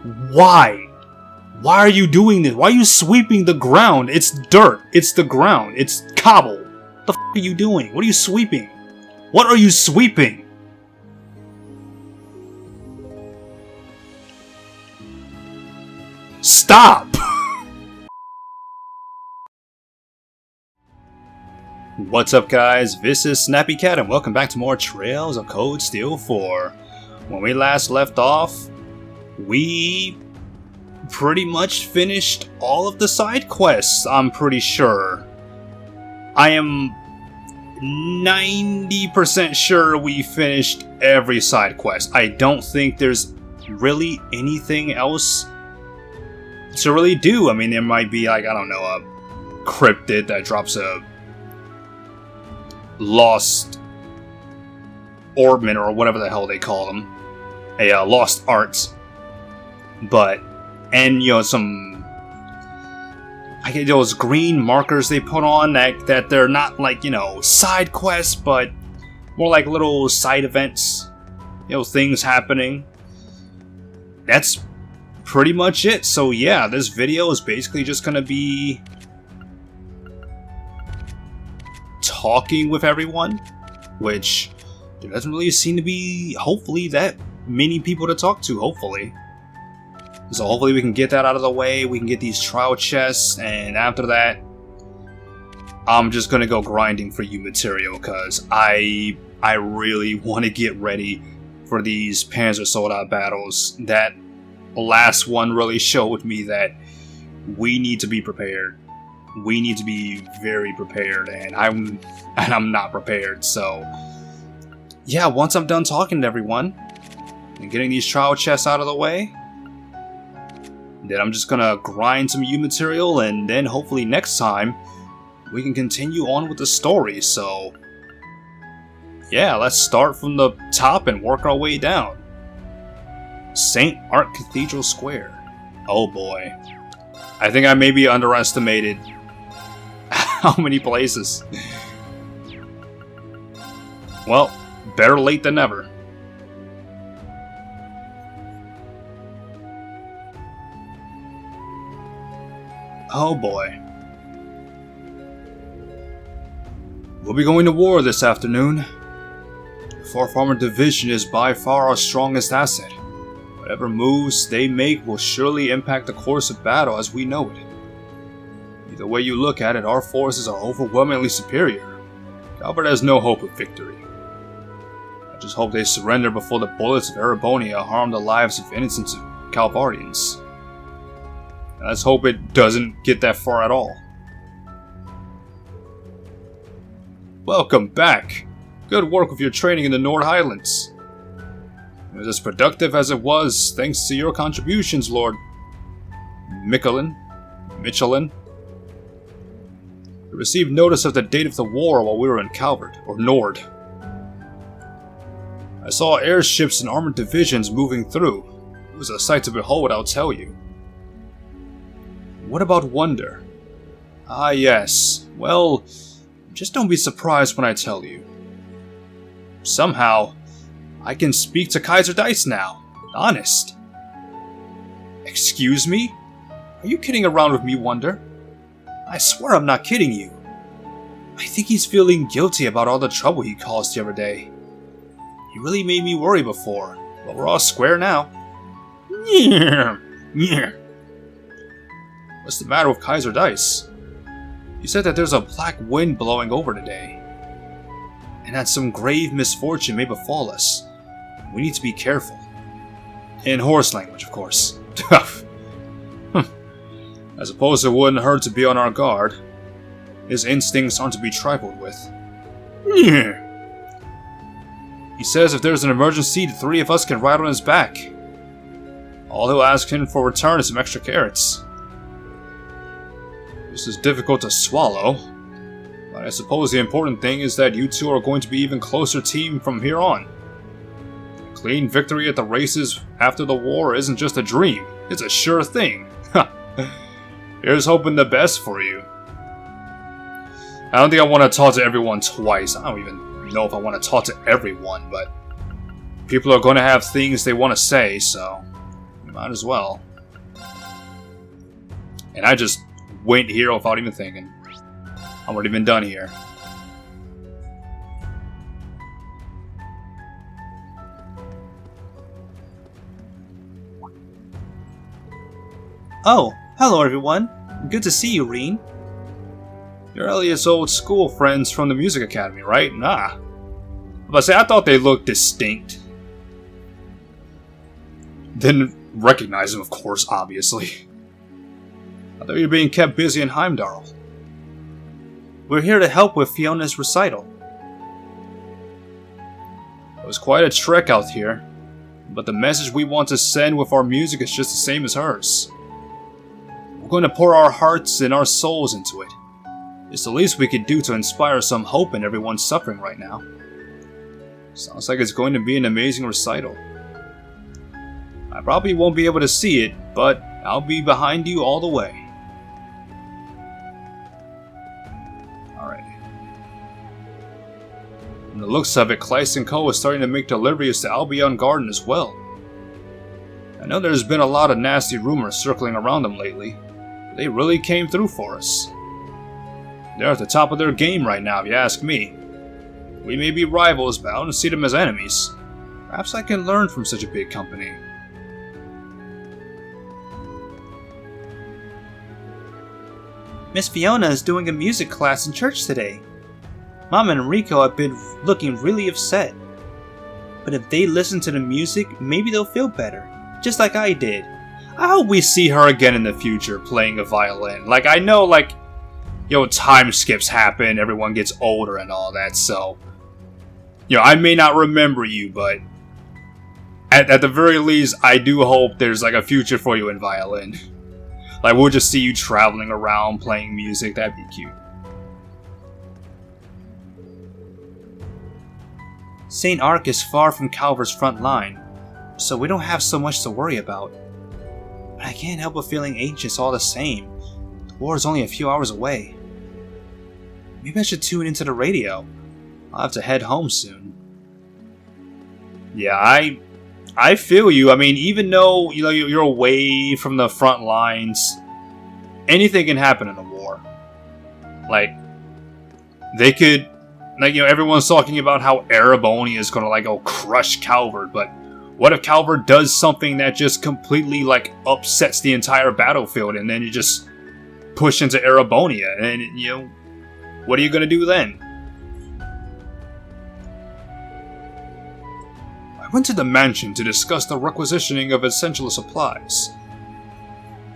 Why? Why are you doing this? Why are you sweeping the ground? It's dirt. It's the ground. It's cobble. What the f are you doing? What are you sweeping? What are you sweeping? Stop! What's up, guys? This is Snappy Cat, and welcome back to more Trails of Cold Steel 4. When we last left off, we pretty much finished all of the side quests, I'm pretty sure. I am 90% sure we finished every side quest. I don't think there's really anything else to really do. I mean, there might be, like, I don't know, a cryptid that drops a lost orbment or whatever the hell they call them. A lost art. But, and, you know, some, I get those green markers they put on that they're not like, you know, side quests, but more like little side events, you know, things happening. That's pretty much it. So yeah, this video is basically just gonna be talking with everyone, which there doesn't really seem to be, hopefully, that many people to talk to, hopefully. So hopefully we can get that out of the way, we can get these trial chests, and after that, I'm just gonna go grinding for you material, because I really want to get ready for these Panzer Soldat battles. That last one really showed me that we need to be prepared. We need to be very prepared, and I'm not prepared. So yeah, once I'm done talking to everyone and getting these trial chests out of the way, then I'm just gonna grind some U material, and then hopefully next time we can continue on with the story. So yeah, let's start from the top and work our way down. St. Art Cathedral Square. Oh boy. I think I maybe underestimated how many places. Well, better late than never. Oh boy. We'll be going to war this afternoon. The 4th Armored Division is by far our strongest asset. Whatever moves they make will surely impact the course of battle as we know it. Either way you look at it, our forces are overwhelmingly superior. Calvert has no hope of victory. I just hope they surrender before the bullets of Erebonia harm the lives of innocent Calvarians. Let's hope it doesn't get that far at all. Welcome back. Good work with your training in the Nord Highlands. It was as productive as it was thanks to your contributions, Lord Michelin. We received notice of the date of the war while we were in Calvert, or Nord. I saw airships and armored divisions moving through. It was a sight to behold, I'll tell you. What about Wonder? Ah yes, well, just don't be surprised when I tell you. Somehow, I can speak to Kaiser Dice now. Honest. Excuse me? Are you kidding around with me, Wonder? I swear I'm not kidding you. I think he's feeling guilty about all the trouble he caused the other day. He really made me worry before, but we're all square now. What's the matter with Kaiser Dice? You said that there's a black wind blowing over today, and that some grave misfortune may befall us. We need to be careful. In horse language, of course. I suppose it wouldn't hurt to be on our guard. His instincts aren't to be trifled with. He says if there's an emergency, the 3 of us can ride on his back. All he'll ask him for return is some extra carrots. This is difficult to swallow, but I suppose the important thing is that you two are going to be even closer team from here on. A clean victory at the races after the war isn't just a dream, it's a sure thing. Here's hoping the best for you. I don't think I want to talk to everyone twice. I don't even know if I want to talk to everyone, but people are going to have things they want to say, so Might as well. And I just went here without even thinking. I'm already been done here. Oh, hello everyone. Good to see you, Reen. You're Elliot's old school friends from the music academy, right? Nah. But I thought they looked distinct. Didn't recognize him, of course, obviously. I thought you were being kept busy in Heimdall. We're here to help with Fiona's recital. It was quite a trek out here, but the message we want to send with our music is just the same as hers. We're going to pour our hearts and our souls into it. It's the least we could do to inspire some hope in everyone suffering right now. Sounds like it's going to be an amazing recital. I probably won't be able to see it, but I'll be behind you all the way. Alright. From the looks of it, Kleist & Co. is starting to make deliveries to Albion Garden as well. I know there's been a lot of nasty rumors circling around them lately. They really came through for us. They're at the top of their game right now, if you ask me. We may be rivals, but I don't see them as enemies. Perhaps I can learn from such a big company. Miss Fiona is doing a music class in church today. Mom and Rico have been looking really upset. But if they listen to the music, maybe they'll feel better. Just like I did. I hope we see her again in the future playing a violin. Like, I know, like, time skips happen, everyone gets older and all that, so... I may not remember you, but... At the very least, I do hope there's, like, a future for you in violin. Like, we'll just see you traveling around, playing music, that'd be cute. St. Ark is far from Calver's front line, so we don't have so much to worry about. But I can't help but feeling anxious all the same. The war is only a few hours away. Maybe I should tune into the radio. I'll have to head home soon. Yeah, I feel you. I mean, even though you're away from the front lines, anything can happen in a war. Like, they could, everyone's talking about how Erebonia is gonna go crush Calvert, but what if Calvert does something that just completely upsets the entire battlefield, and then you just push into Erebonia, and what are you gonna do then? I went to the mansion to discuss the requisitioning of essential supplies.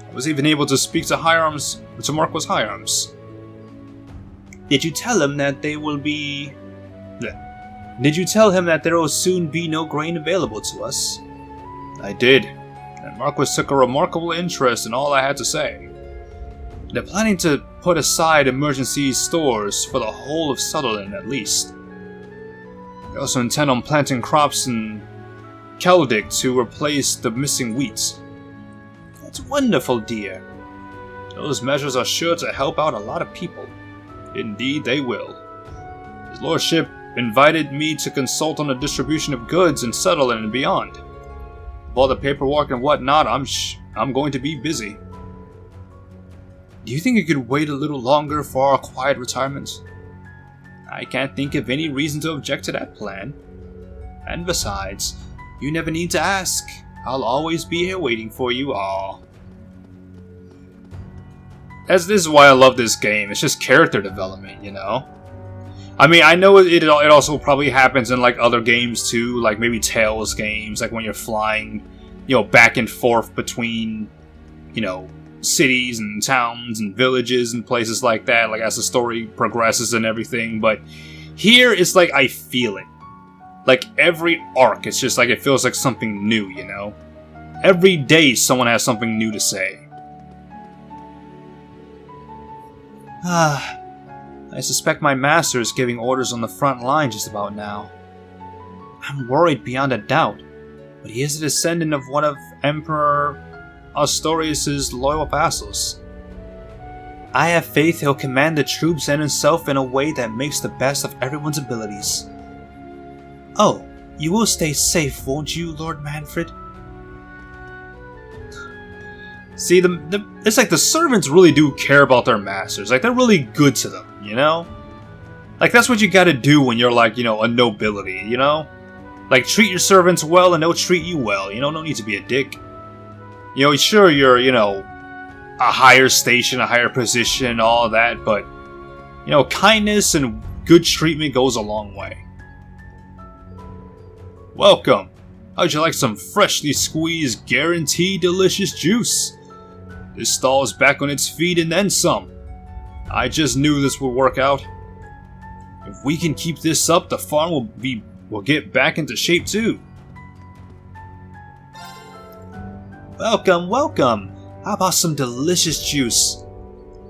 I was even able to speak to Marquis Higharms. Did you tell him that there will be... Did you tell him that there will soon be no grain available to us? I did, and Marquis took a remarkable interest in all I had to say. They're planning to put aside emergency stores for the whole of Sutherland at least. They also intend on planting crops in Celtic to replace the missing wheat. That's wonderful, dear. Those measures are sure to help out a lot of people. Indeed they will. His lordship invited me to consult on the distribution of goods in Sutherland and beyond. With all the paperwork and whatnot, I'm going to be busy. Do you think you could wait a little longer for our quiet retirement? I can't think of any reason to object to that plan. And besides, you never need to ask. I'll always be here waiting for you all. This is why I love this game. It's just character development, I mean, I know it also probably happens in other games too, like maybe Tales games, like when you're flying, back and forth between, cities and towns and villages and places like that, as the story progresses and everything. But here it's I feel it. Every arc, it's just it feels like something new, Every day someone has something new to say. I suspect my master is giving orders on the front line just about now. I'm worried beyond a doubt, but he is a descendant of one of Emperor Astorius' loyal vassals. I have faith he'll command the troops and himself in a way that makes the best of everyone's abilities. Oh, you will stay safe, won't you, Lord Manfred? See, it's like the servants really do care about their masters. Like, they're really good to them, you know? Like, that's what you gotta do when you're, like, you know, a nobility, you know? Like, treat your servants well and they'll treat you well, you know? No need to be a dick. You know, sure, you're, you know, a higher station, a higher position, all of that, but, you know, kindness and good treatment goes a long way. Welcome! How'd you like some freshly squeezed, guaranteed delicious juice? This stall is back on its feet and then some. I just knew this would work out. If we can keep this up, the farm will get back into shape too. Welcome, welcome! How about some delicious juice?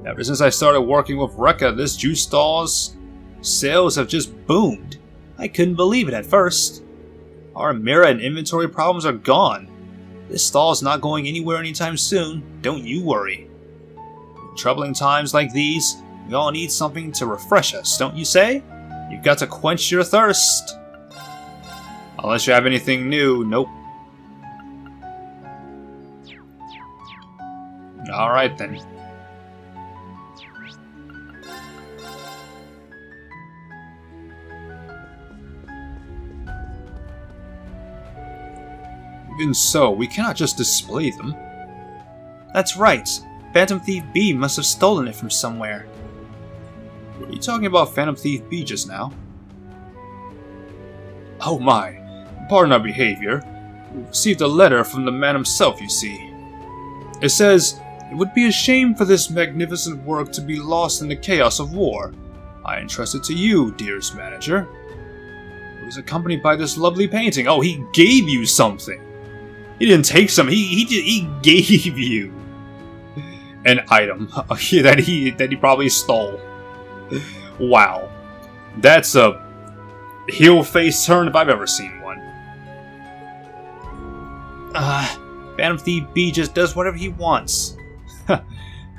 Ever since I started working with Rekka, this juice stall's sales have just boomed. I couldn't believe it at first. Our mirror and inventory problems are gone. This stall's not going anywhere anytime soon, don't you worry. In troubling times like these, we all need something to refresh us, don't you say? You've got to quench your thirst. Unless you have anything new, nope. Alright then. Even so, we cannot just display them. That's right. Phantom Thief B must have stolen it from somewhere. Were you talking about Phantom Thief B just now? Oh my. Pardon our behavior. We received a letter from the man himself, you see. It says, "It would be a shame for this magnificent work to be lost in the chaos of war. I entrust it to you, dearest manager." It was accompanied by this lovely painting. Oh, he gave you something. He didn't take some. He gave you an item that he probably stole. Wow, that's a heel face turn if I've ever seen one. Phantom Thief B just does whatever he wants.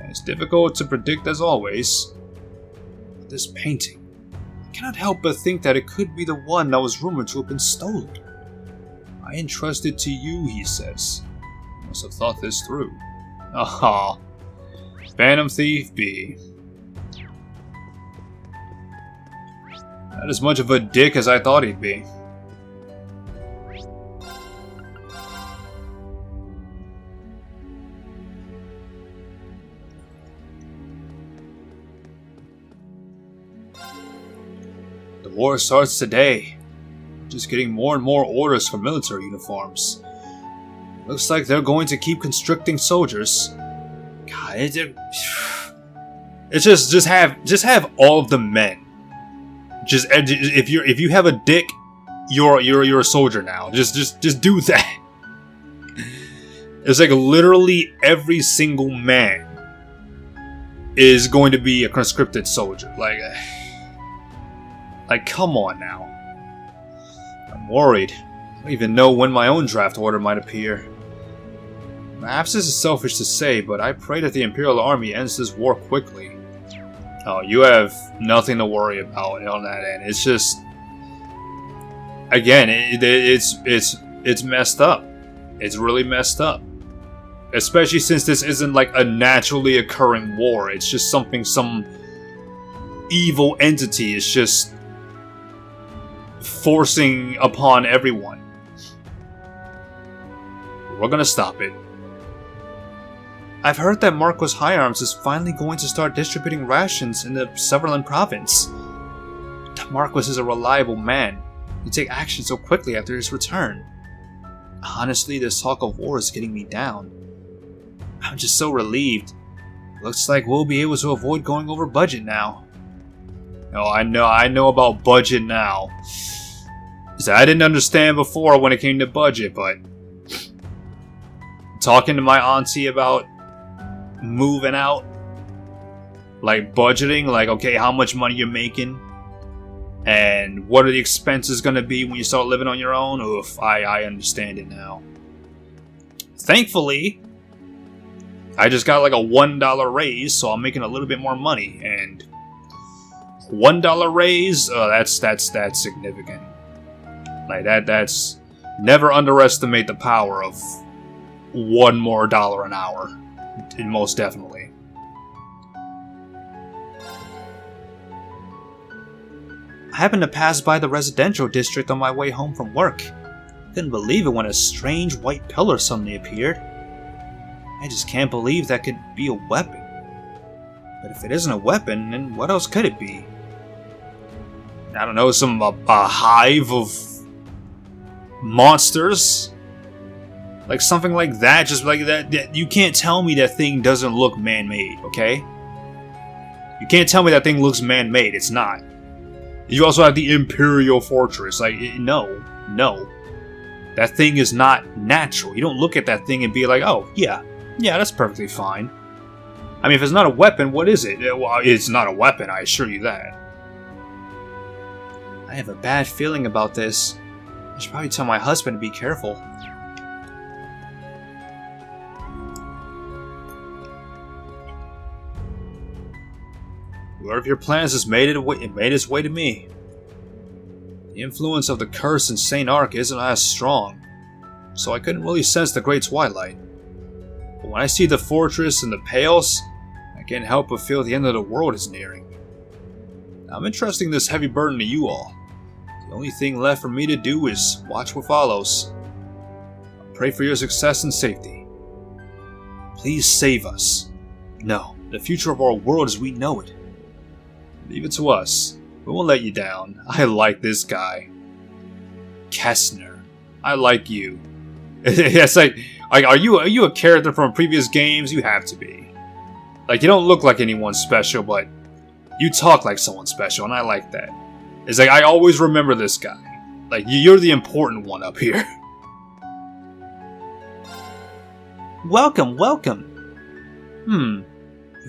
It's difficult to predict as always. But this painting, I cannot help but think that it could be the one that was rumored to have been stolen. I entrust it to you, he says. You must have thought this through. Aha. Phantom Thief B. Not as much of a dick as I thought he'd be. The war starts today. Just getting more and more orders for military uniforms. Looks like they're going to keep constricting soldiers. God, it's just have all of the men. Just if you have a dick, you're a soldier now. Just do that. It's like literally every single man is going to be a conscripted soldier. Like come on now. I'm worried. I don't even know when my own draft order might appear. Perhaps this is selfish to say, but I pray that the Imperial Army ends this war quickly. Oh, you have nothing to worry about on that end. It's just, again, it's messed up. It's really messed up. Especially since this isn't like a naturally occurring war. It's just something some evil entity is just forcing upon everyone. We're gonna stop it. I've heard that Marquis High Arms is finally going to start distributing rations in the Sutherland province. The Marquis is a reliable man. He take action so quickly after his return. Honestly, this talk of war is getting me down. I'm just so relieved. Looks like we'll be able to avoid going over budget now. Oh, I know about budget now. So I didn't understand before when it came to budget, but talking to my auntie about moving out, like budgeting, like okay, how much money you're making, and what are the expenses going to be when you start living on your own. Oof, I understand it now. Thankfully, I just got like a $1 raise, so I'm making a little bit more money, and $1 raise, that's significant. Like that's never underestimate the power of $1 more an hour. most definitely. I happened to pass by the residential district on my way home from work. Couldn't believe it when a strange white pillar suddenly appeared. I just can't believe that could be a weapon. But if it isn't a weapon, then what else could it be? I don't know, a hive of monsters? Like something like that, just like that. You can't tell me that thing doesn't look man-made, okay? You can't tell me that thing looks man-made, it's not. You also have the Imperial Fortress, like, no. That thing is not natural. You don't look at that thing and be like, oh, yeah, that's perfectly fine. I mean, if it's not a weapon, what is it? Well, it's not a weapon, I assure you that. I have a bad feeling about this. I should probably tell my husband to be careful. Whoever of your plans has made its way to me. The influence of the curse in St. Ark isn't as strong, so I couldn't really sense the Great Twilight. But when I see the fortress and the Pales, I can't help but feel the end of the world is nearing. I'm entrusting this heavy burden to you all. The only thing left for me to do is watch what follows. I pray for your success and safety. Please save us. No, the future of our world as we know it. Leave it to us. We won't let you down. I like this guy. Kessner. I like you. It's like are you a character from previous games? You have to be. Like, you don't look like anyone special, but you talk like someone special, and I like that. It's like, I always remember this guy. Like, you're the important one up here. Welcome. You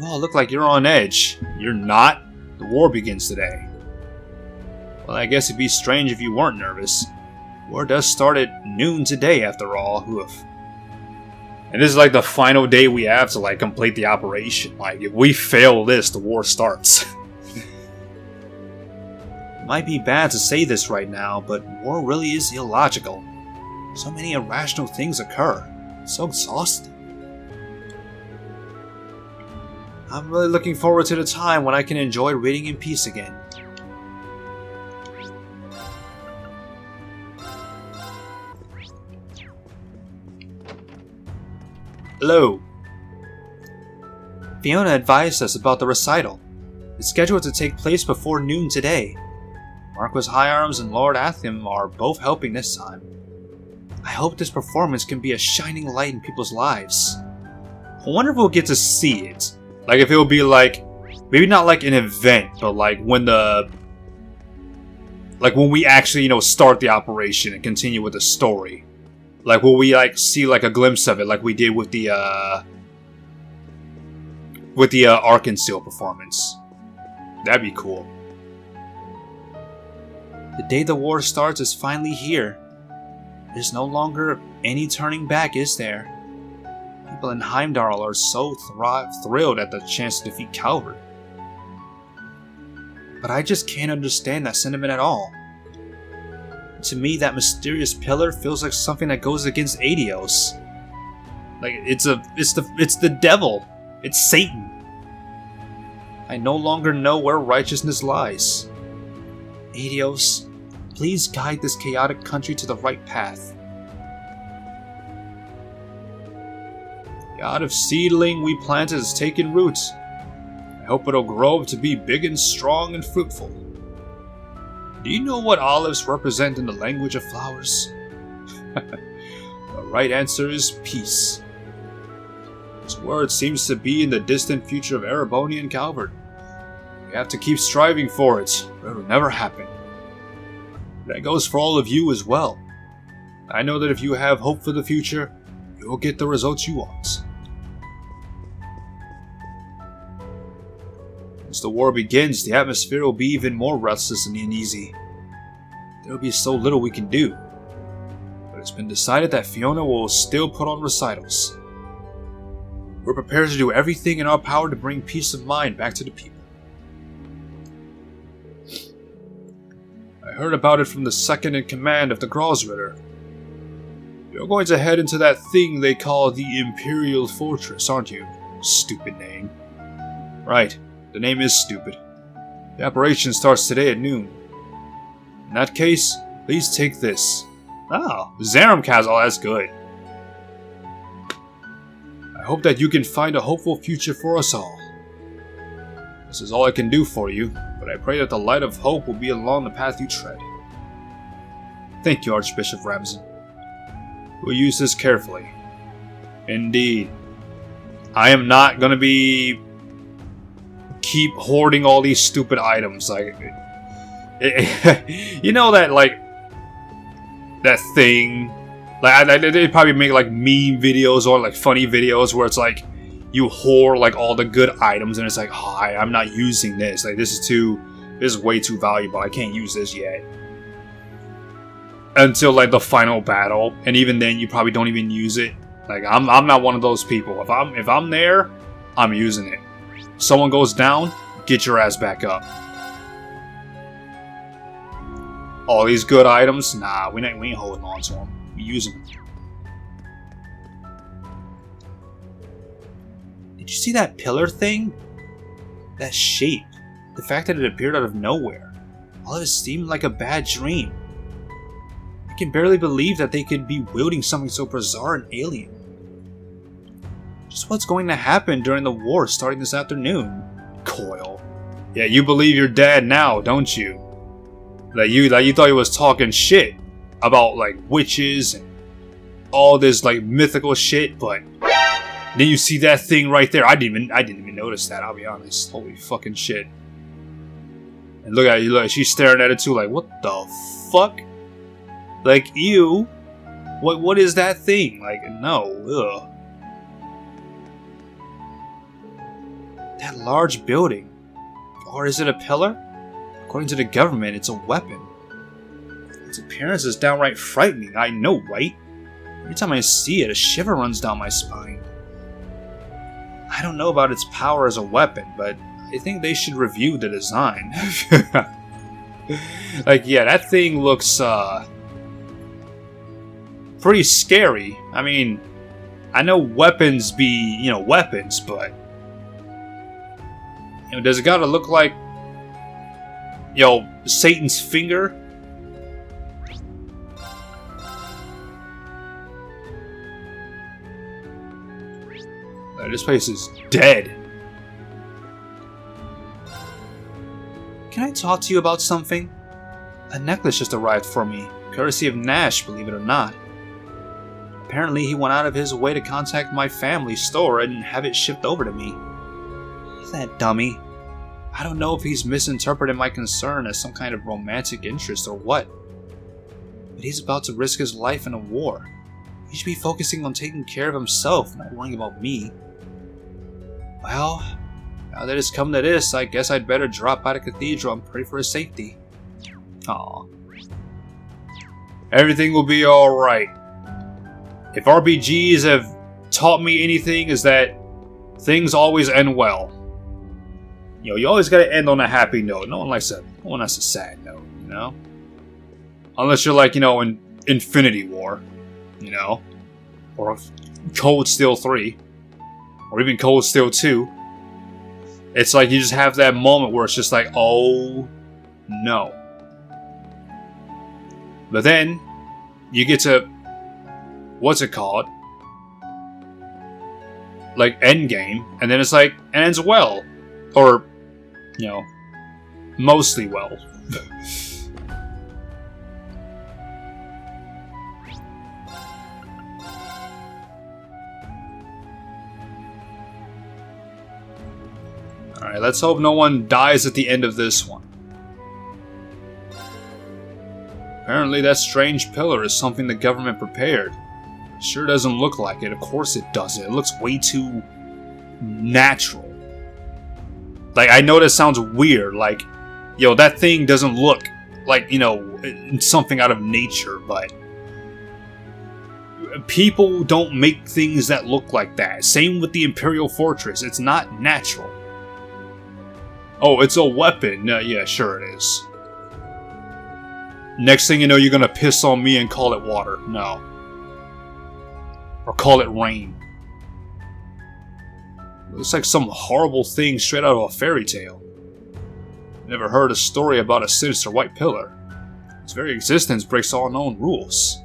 all look like you're on edge. You're not. The war begins today. Well, I guess it'd be strange if you weren't nervous. War does start at noon today, after all. Oof. And this is like the final day we have to like complete the operation. Like, if we fail this, the war starts. It might be bad to say this right now, but war really is illogical. So many irrational things occur. It's so exhausting. I'm really looking forward to the time when I can enjoy reading in peace again. Hello. Fiona advised us about the recital. It's scheduled to take place before noon today. Marquis Higharms and Lord Atham are both helping this time. I hope this performance can be a shining light in people's lives. I wonder if we'll get to see it. Like, if it'll be like, maybe not like an event, but like when we actually, start the operation and continue with the story. Like, will we like see like a glimpse of it, like we did with the Arkansas performance? That'd be cool. The day the war starts is finally here. There's no longer any turning back, is there? People in Heimdall are so thrilled at the chance to defeat Calvert. But I just can't understand that sentiment at all. To me, that mysterious pillar feels like something that goes against Adios. Like, it's the devil. It's Satan. I no longer know where righteousness lies. Adios, please guide this chaotic country to the right path. The odd of seedling we planted has taken root. I hope it'll grow up to be big and strong and fruitful. Do you know what olives represent in the language of flowers? The right answer is peace. This word seems to be in the distant future of Ereboni and Calvert. We have to keep striving for it, or it'll never happen. That goes for all of you as well. I know that if you have hope for the future, you will get the results you want. As the war begins, the atmosphere will be even more restless and uneasy. There will be so little we can do. But it's been decided that Fiona will still put on recitals. We're prepared to do everything in our power to bring peace of mind back to the people. I heard about it from the second in command of the Grosritter. You're going to head into that thing they call the Imperial Fortress, aren't you? Stupid name. Right, the name is stupid. The operation starts today at noon. In that case, please take this. Oh, Zarum Castle, that's good. I hope that you can find a hopeful future for us all. This is all I can do for you, but I pray that the light of hope will be along the path you tread. Thank you, Archbishop Ramsden. We'll use this carefully. Indeed. I am not gonna keep hoarding all these stupid items. Like, you know that, like, that thing. Like, they probably make like meme videos or like funny videos where it's like you hoard like all the good items, and it's like, oh, I'm not using this. Like, this is way too valuable. I can't use this yet. Until like the final battle, and even then you probably don't even use it. Like, I'm not one of those people. If I'm there, I'm using it. Someone goes down, get your ass back up. All these good items, nah, we ain't holding on to them. We use them. Did you see that pillar thing? That shape. The fact that it appeared out of nowhere. All of it seemed like a bad dream. I can barely believe that they could be wielding something so bizarre and alien. Just what's going to happen during the war starting this afternoon? Coil. Yeah, you believe your dad now, don't you? Like you thought he was talking shit about like witches and all this like mythical shit, but then you see that thing right there. I didn't even notice that, I'll be honest. Holy fucking shit. And look at you, look, she's staring at it too, like, what the fuck? Like, ew. What is that thing? Like, no, ugh. That large building. Or is it a pillar? According to the government, it's a weapon. Its appearance is downright frightening, I know, right? Every time I see it, a shiver runs down my spine. I don't know about its power as a weapon, but I think they should review the design. Like, yeah, that thing looks, pretty scary. I mean, I know weapons be, you know, weapons, but, you know, does it gotta look like, you know, Satan's finger? This place is dead. Can I talk to you about something? A necklace just arrived for me, courtesy of Nash, believe it or not. Apparently he went out of his way to contact my family's store and have it shipped over to me. That dummy. I don't know if he's misinterpreted my concern as some kind of romantic interest or what. But he's about to risk his life in a war. He should be focusing on taking care of himself, not worrying about me. Well, now that it's come to this, I guess I'd better drop by the cathedral and pray for his safety. Aww. Everything will be alright. If RPGs have taught me anything, is that things always end well. You know, you always gotta end on a happy note. No one likes a sad note, you know? Unless you're like, you know, in Infinity War, you know? Or Cold Steel 3. Or even Cold Steel 2. It's like you just have that moment where it's just like, oh no. But then, you get to, what's it called? Like, Endgame, and then it's like, it ends well. Or, you know, mostly well. Alright, let's hope no one dies at the end of this one. Apparently that strange pillar is something the government prepared. It sure doesn't look like it. Of course it doesn't. It looks way too natural. Like, I know that sounds weird. Like, yo, that thing doesn't look like, you know, something out of nature, but people don't make things that look like that. Same with the Imperial Fortress. It's not natural. Oh, it's a weapon. Yeah, sure it is. Next thing you know, you're gonna piss on me and call it water. No. Or call it rain. It looks like some horrible thing straight out of a fairy tale. Never heard a story about a sinister white pillar. Its very existence breaks all known rules.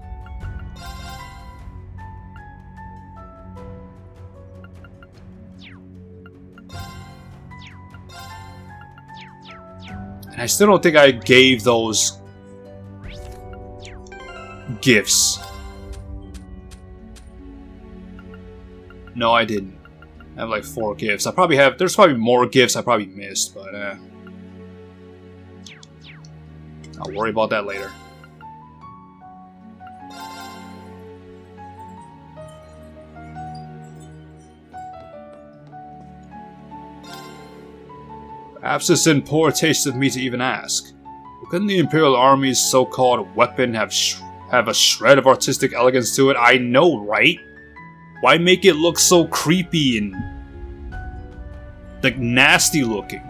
And I still don't think I gave those gifts. No, I didn't. I have like 4 gifts. There's probably more gifts I probably missed, but I'll worry about that later. Perhaps it's in poor taste of me to even ask. But couldn't the Imperial Army's so-called weapon have a shred of artistic elegance to it? I know, right? Why make it look so creepy and like nasty looking?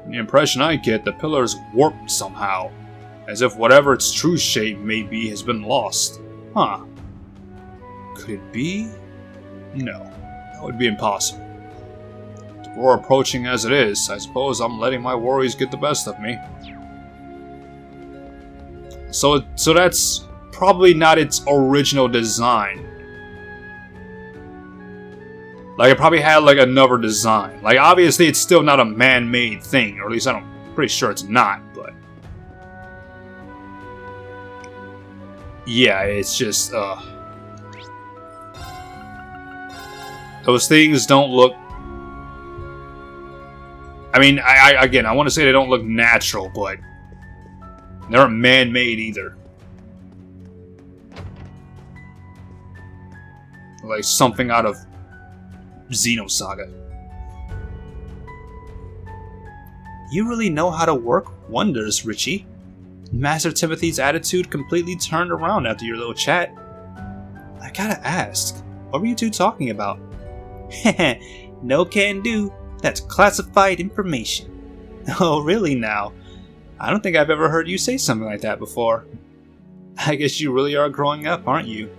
The impression I get, the pillar is warped somehow, as if whatever its true shape may be has been lost. Huh. Could it be? No, that would be impossible. The war approaching as it is, I suppose I'm letting my worries get the best of me. So that's probably not its original design. Like, it probably had like another design. Like, obviously it's still not a man-made thing, or at least I'm pretty sure it's not, but yeah, it's just those things don't look, I mean, I want to say they don't look natural, but they aren't man-made either. Like something out of Xenosaga. You really know how to work wonders, Richie. Master Timothy's attitude completely turned around after your little chat. I gotta ask, what were you two talking about? No can do. That's classified information. Oh, really now? I don't think I've ever heard you say something like that before. I guess you really are growing up, aren't you?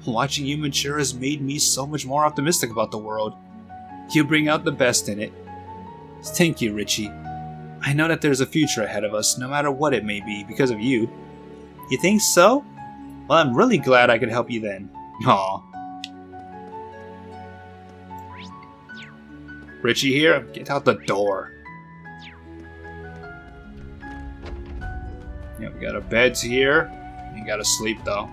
Watching you mature has made me so much more optimistic about the world. You bring out the best in it. Thank you, Richie. I know that there's a future ahead of us, no matter what it may be, because of you. You think so? Well, I'm really glad I could help you then. Aw. Richie here? Get out the door. Yeah, we got our beds here. You gotta sleep, though.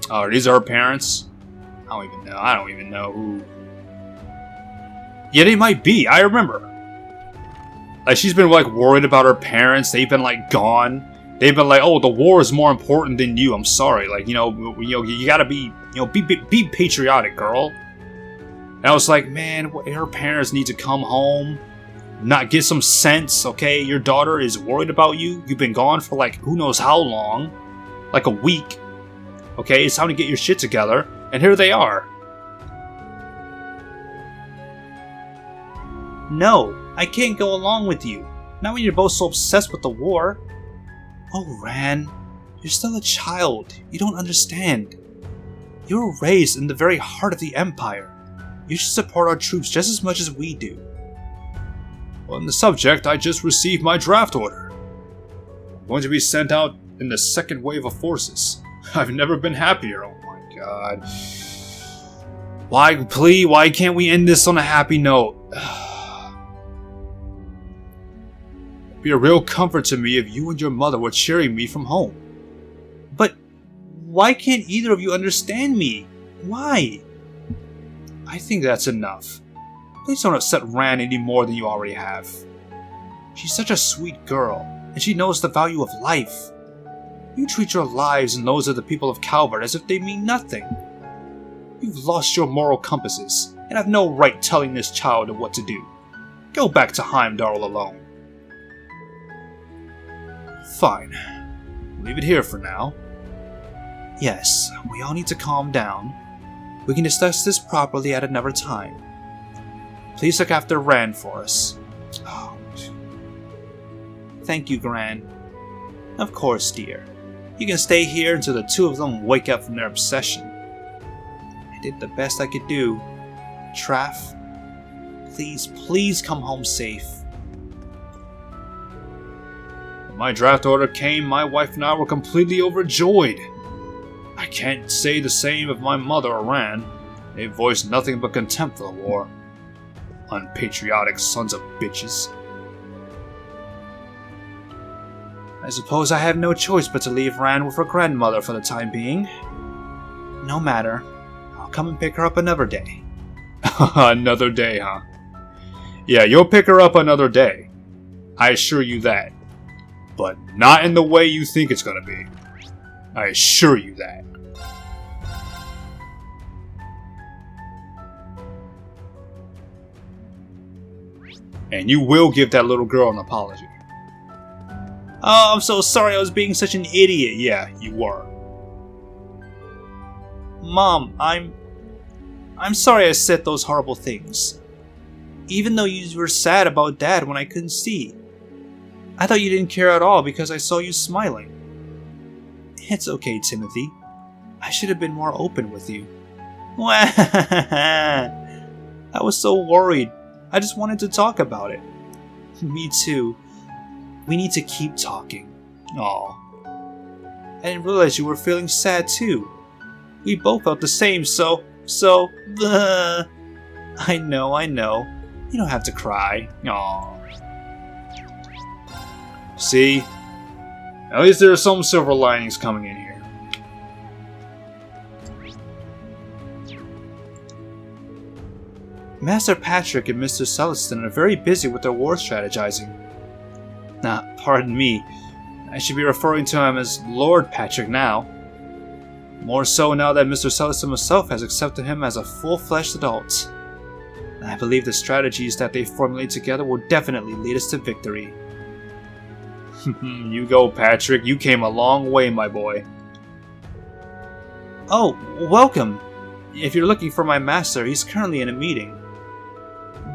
Oh, these are her parents? I don't even know who. Yeah, they might be. I remember. Like, she's been, like, worried about her parents. They've been, like, gone. They've been like, oh, the war is more important than you. I'm sorry. Like, you gotta be, be patriotic, girl. And I was like, man, her parents need to come home. Not get some sense, okay? Your daughter is worried about you. You've been gone for, like, who knows how long. Like a week. Okay, it's time to get your shit together, and here they are. No, I can't go along with you. Not when you're both so obsessed with the war. Oh, Ran, you're still a child. You don't understand. You were raised in the very heart of the Empire. You should support our troops just as much as we do. On the subject, I just received my draft order. I'm going to be sent out in the second wave of forces. I've never been happier, oh my god. Why can't we end this on a happy note? It'd be a real comfort to me if you and your mother were cheering me from home. But why can't either of you understand me? Why? I think that's enough. Please don't upset Ran any more than you already have. She's such a sweet girl, and she knows the value of life. You treat your lives and those of the people of Calvert as if they mean nothing. You've lost your moral compasses, and have no right telling this child what to do. Go back to Heimdall alone. Fine. Leave it here for now. Yes, we all need to calm down. We can discuss this properly at another time. Please look after Rand for us. Oh. Thank you, Gran. Of course, dear. You can stay here until the two of them wake up from their obsession. I did the best I could do. Traff, please come home safe. When my draft order came, my wife and I were completely overjoyed. I can't say the same of my mother or Rand. They voiced nothing but contempt for the war. Unpatriotic sons of bitches. I suppose I have no choice but to leave Rand with her grandmother for the time being. No matter. I'll come and pick her up another day. Another day, huh? Yeah, you'll pick her up another day. I assure you that. But not in the way you think it's gonna be. I assure you that. And you will give that little girl an apology. Oh, I'm so sorry I was being such an idiot. Yeah, you were. Mom, I'm sorry I said those horrible things. Even though you were sad about Dad when I couldn't see. I thought you didn't care at all because I saw you smiling. It's okay, Timothy. I should have been more open with you. I was so worried. I just wanted to talk about it. Me too. We need to keep talking. Aw. I didn't realize you were feeling sad too. We both felt the same, so... I know. You don't have to cry. Aw. See? At least there are some silver linings coming in here. Master Patrick and Mr. Celestin are very busy with their war strategizing. Pardon me. I should be referring to him as Lord Patrick now. More so now that Mr. Celestin himself has accepted him as a full-fledged adult. I believe the strategies that they formulate together will definitely lead us to victory. You go, Patrick. You came a long way, my boy. Oh, welcome. If you're looking for my master, he's currently in a meeting.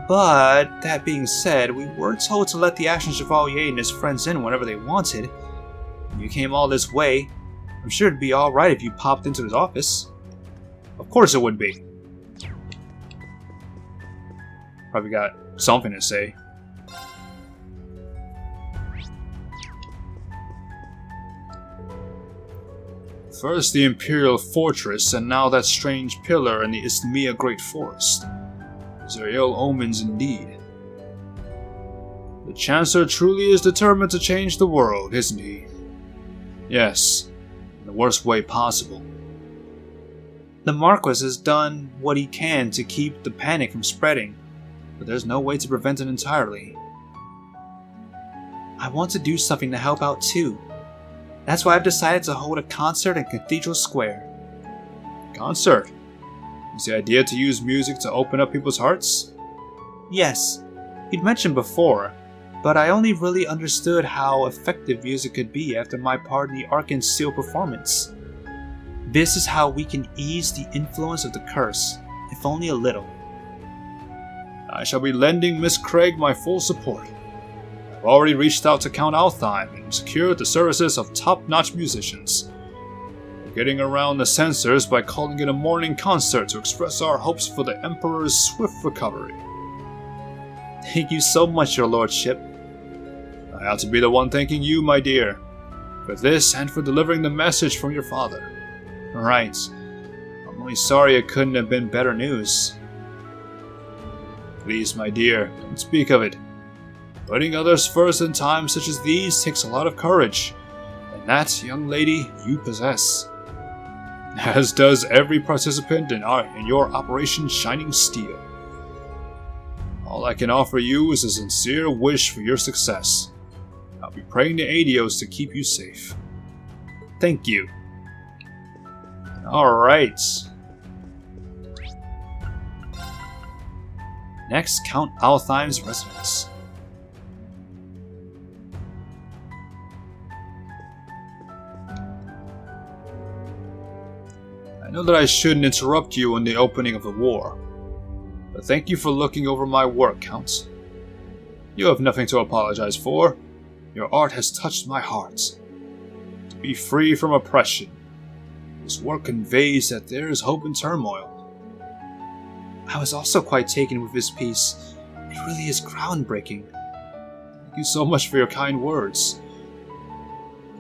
But, that being said, we were told to let the Ashen Chevalier and his friends in whenever they wanted. You came all this way. I'm sure it'd be alright if you popped into his office. Of course it would be. Probably got something to say. First the Imperial Fortress, and now that strange pillar in the Isthmia Great Forest. These are ill omens indeed. The Chancellor truly is determined to change the world, isn't he? Yes, in the worst way possible. The Marquis has done what he can to keep the panic from spreading, but there's no way to prevent it entirely. I want to do something to help out too. That's why I've decided to hold a concert in Cathedral Square. Concert? Is the idea to use music to open up people's hearts? Yes, you'd mentioned before, but I only really understood how effective music could be after my part in the Arkan'Sil performance. This is how we can ease the influence of the curse, if only a little. I shall be lending Miss Craig my full support. I've already reached out to Count Altheim and secured the services of top-notch musicians. We're getting around the censors by calling it a morning concert to express our hopes for the Emperor's swift recovery. Thank you so much, your lordship. I ought to be the one thanking you, my dear, for this and for delivering the message from your father. Right. I'm only sorry it couldn't have been better news. Please, my dear, don't speak of it. Putting others first in times such as these takes a lot of courage, and that, young lady, you possess. As does every participant in your Operation Shining Steel. All I can offer you is a sincere wish for your success. I'll be praying to Adios to keep you safe. Thank you. Alright. Next, Count Altheim's residence. I know that I shouldn't interrupt you in the opening of the war, but But thank you for looking over my work, Count. You have nothing to apologize for. Your art has touched my heart. To be free from oppression. This work conveys that there is hope in turmoil. I was also quite taken with this piece. It really is groundbreaking. Thank you so much for your kind words.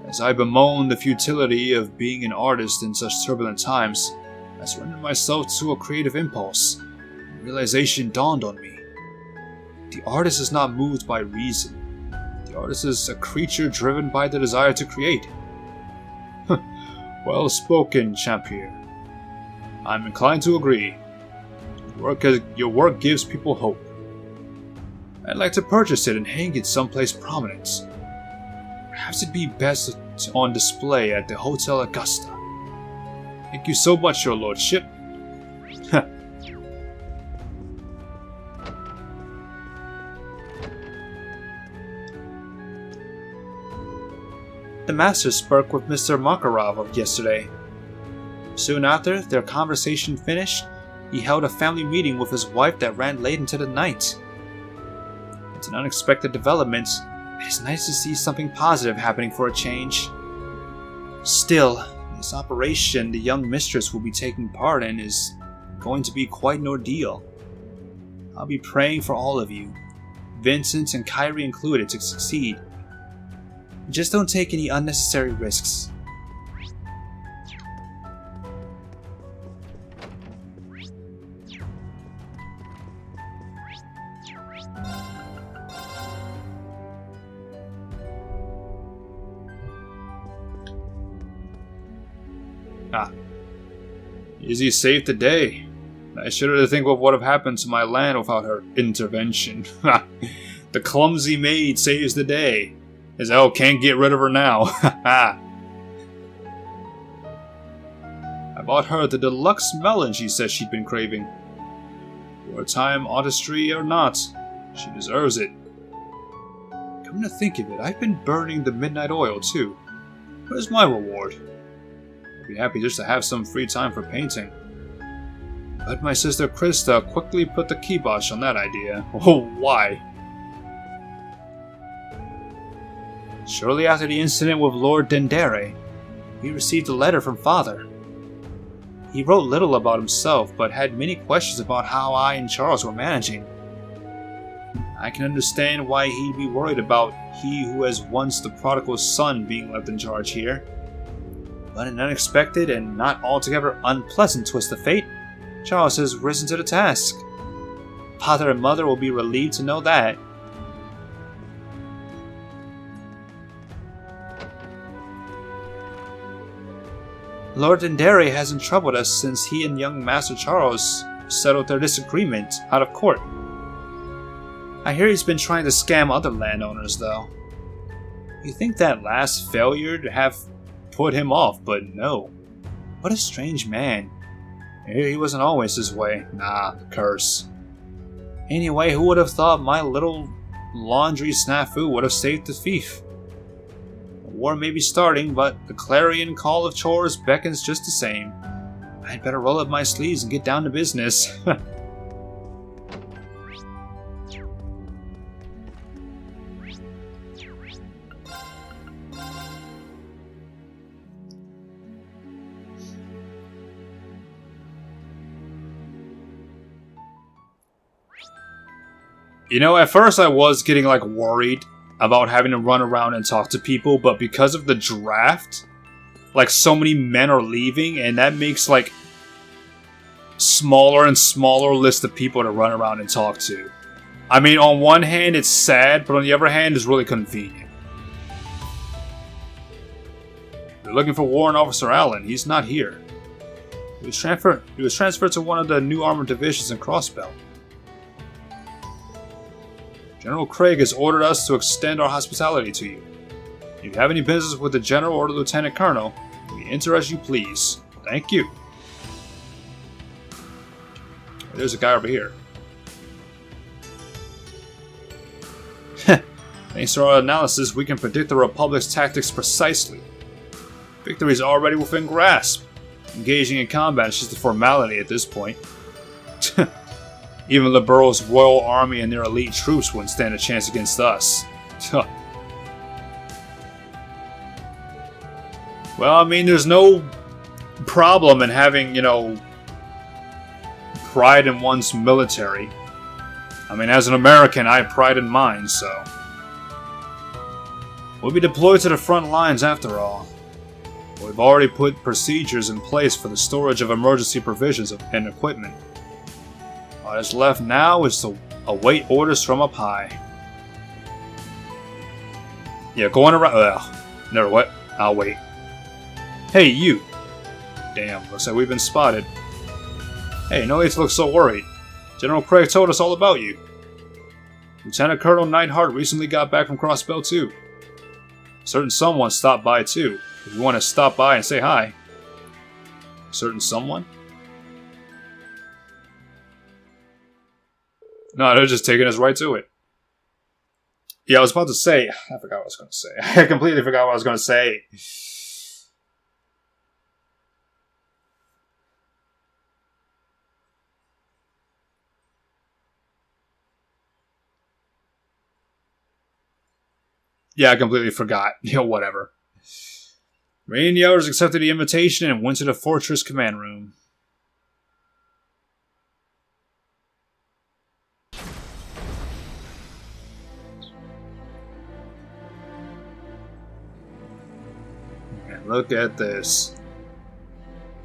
As I bemoan the futility of being an artist in such turbulent times, I surrendered myself to a creative impulse. The realization dawned on me. The artist is not moved by reason. The artist is a creature driven by the desire to create. Well spoken, champion. I'm inclined to agree. Your work gives people hope. I'd like to purchase it and hang it someplace prominent. Perhaps it'd be best on display at the Hotel Augusta. Thank you so much, your lordship. The master spoke with Mr. Makarov of yesterday. Soon after their conversation finished, he held a family meeting with his wife that ran late into the night. It's an unexpected development. It is nice to see something positive happening for a change. Still, this operation the young mistress will be taking part in is going to be quite an ordeal. I'll be praying for all of you, Vincent and Kyrie included, to succeed. Just don't take any unnecessary risks. Izzy saved the day. I shudder to think of what would have happened to my land without her intervention. The clumsy maid saves the day. As hell can't get rid of her now. I bought her the deluxe melon she said she'd been craving. Wartime artistry or not, she deserves it. Come to think of it, I've been burning the midnight oil too. Where's my reward? I'd be happy just to have some free time for painting. But my sister Krista quickly put the kibosh on that idea. Oh, why? Shortly after the incident with Lord Dendere, we received a letter from Father. He wrote little about himself, but had many questions about how I and Charles were managing. I can understand why he'd be worried about he who was once the prodigal son being left in charge here. But an unexpected and not altogether unpleasant twist of fate, Charles has risen to the task. Father and Mother will be relieved to know that. Lord Dendere hasn't troubled us since he and young Master Charles settled their disagreement out of court. I hear he's been trying to scam other landowners, though. You'd think that last failure to have put him off, but no. What a strange man. He wasn't always this way. Nah, curse. Anyway, who would have thought my little laundry snafu would have saved the thief? The war may be starting, but the clarion call of chores beckons just the same. I'd better roll up my sleeves and get down to business. You know, at first I was getting worried about having to run around and talk to people, but because of the draft, so many men are leaving, and that makes smaller and smaller list of people to run around and talk to. I mean, on one hand it's sad, but on the other hand it's really convenient. They're looking for Warrant Officer Allen. He's not here. He was transferred to one of the new armored divisions in Crossbelt. General Craig has ordered us to extend our hospitality to you. If you have any business with the General or the Lieutenant Colonel, we enter as you please. Thank you. There's a guy over here. Thanks to our analysis, we can predict the Republic's tactics precisely. Victory is already within grasp. Engaging in combat is just a formality at this point. Even Libero's royal army and their elite troops wouldn't stand a chance against us. Well, I mean, there's no problem in having, pride in one's military. I mean, as an American, I have pride in mine, so... We'll be deployed to the front lines after all. We've already put procedures in place for the storage of emergency provisions and equipment. All that's left now is to await orders from up high. Yeah, going around... never what? I'll wait. Hey, you! Damn, looks like we've been spotted. Hey, no need to look so worried. General Craig told us all about you. Lieutenant Colonel Neidhart recently got back from Crossbell too. Certain someone stopped by too. If you want to stop by and say hi. Certain someone? No, they're just taking us right to it. Yeah, I was about to say... I forgot what I was going to say. I completely forgot what I was going to say. Yeah, I completely forgot. Whatever. Rain and the others accepted the invitation and went to the fortress command room. And look at this.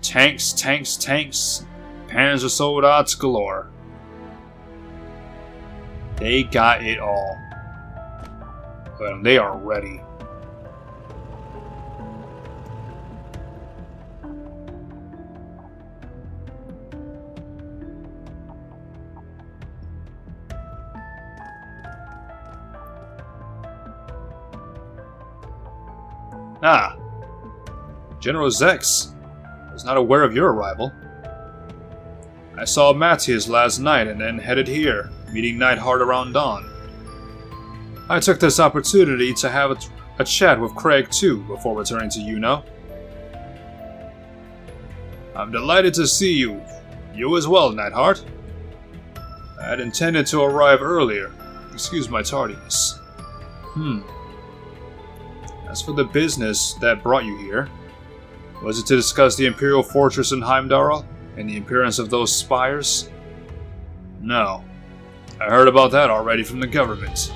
Tanks, tanks, tanks. Panzer soldaten galore. They got it all. But they are ready. Ah, General Zex. I was not aware of your arrival. I saw Matthias last night and then headed here, meeting Neidhart around dawn. I took this opportunity to have a chat with Craig too before returning to Yuno. I'm delighted to see you. You as well, Neidhart. I had intended to arrive earlier. Excuse my tardiness. As for the business that brought you here, was it to discuss the Imperial Fortress in Heimdall and the appearance of those spires? No. I heard about that already from the government.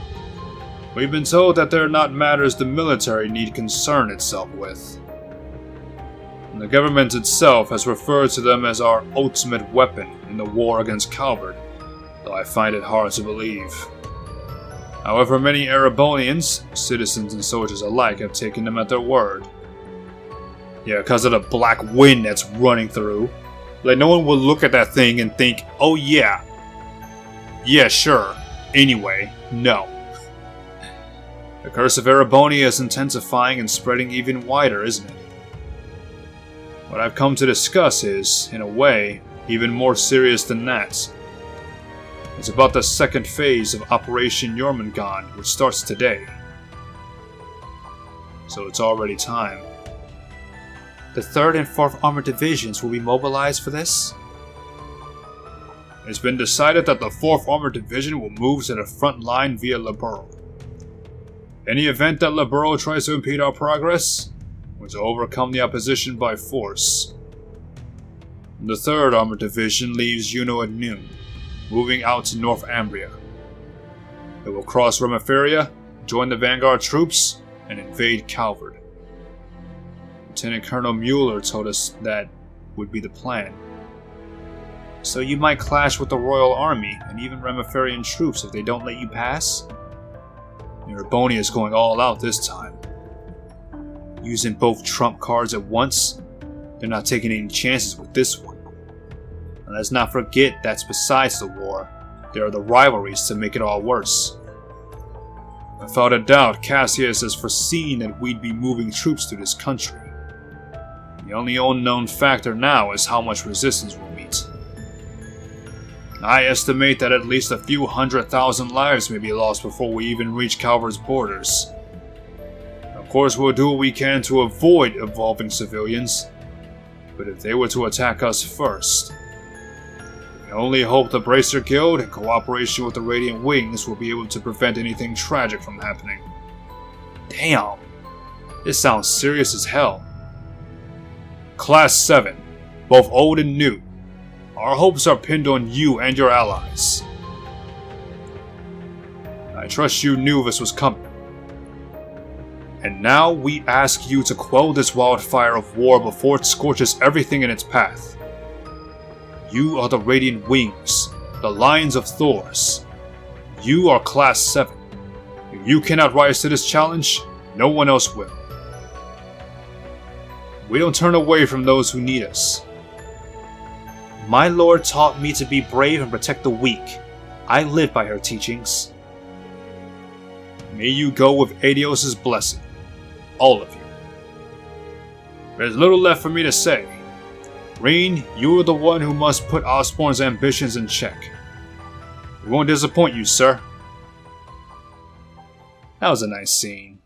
We've been told that they're not matters the military need concern itself with. And the government itself has referred to them as our ultimate weapon in the war against Calvard, though I find it hard to believe. However, many Erebonians, citizens and soldiers alike, have taken them at their word. Yeah, because of the black wind that's running through. Like, no one will look at that thing and think, oh yeah. Yeah, sure. Anyway, no. The curse of Erebonia is intensifying and spreading even wider, isn't it? What I've come to discuss is, in a way, even more serious than that. It's about the second phase of Operation Jormungand, which starts today. So it's already time. The 3rd and 4th Armored Divisions will be mobilized for this? It's been decided that the 4th Armored Division will move to the front line via Libero. Any event that Libero tries to impede our progress, we're to overcome the opposition by force. The 3rd Armored Division leaves Yuno at noon, moving out to North Ambria. It will cross Remiferia, join the Vanguard troops, and invade Calvard. Lieutenant Colonel Mueller told us that would be the plan. So you might clash with the Royal Army and even Remiferian troops if they don't let you pass? Erebonia is going all out this time. Using both trump cards at once, they're not taking any chances with this one. And let's not forget that besides the war, there are the rivalries to make it all worse. Without a doubt, Cassius has foreseen that we'd be moving troops to this country. The only unknown factor now is how much resistance we'll meet. I estimate that at least a few 100,000 lives may be lost before we even reach Calvard's borders. Of course, we'll do what we can to avoid involving civilians, but if they were to attack us first, if I only hope the Bracer Guild, in cooperation with the Radiant Wings, will be able to prevent anything tragic from happening. Damn. This sounds serious as hell. Class 7. Both old and new. Our hopes are pinned on you and your allies. I trust you knew this was coming. And now we ask you to quell this wildfire of war before it scorches everything in its path. You are the Radiant Wings, the Lions of Thors. You are Class 7. If you cannot rise to this challenge, no one else will. We don't turn away from those who need us. My lord taught me to be brave and protect the weak. I live by her teachings. May you go with Adios' blessing. All of you. There's little left for me to say. Rean, you are the one who must put Osborn's ambitions in check. We won't disappoint you, sir. That was a nice scene.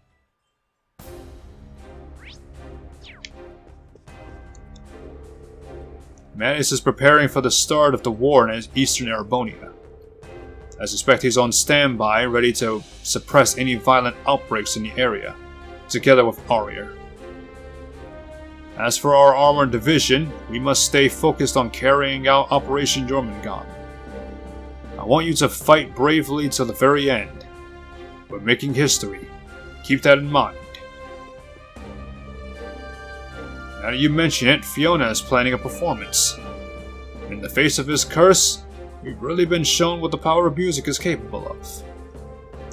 Manus is preparing for the start of the war in eastern Erebonia. I suspect he's on standby, ready to suppress any violent outbreaks in the area, together with Arya. As for our armored division, we must stay focused on carrying out Operation Jormungand. I want you to fight bravely till the very end. We're making history. Keep that in mind. Now that you mention it, Fiona is planning a performance. In the face of this curse, we've really been shown what the power of music is capable of.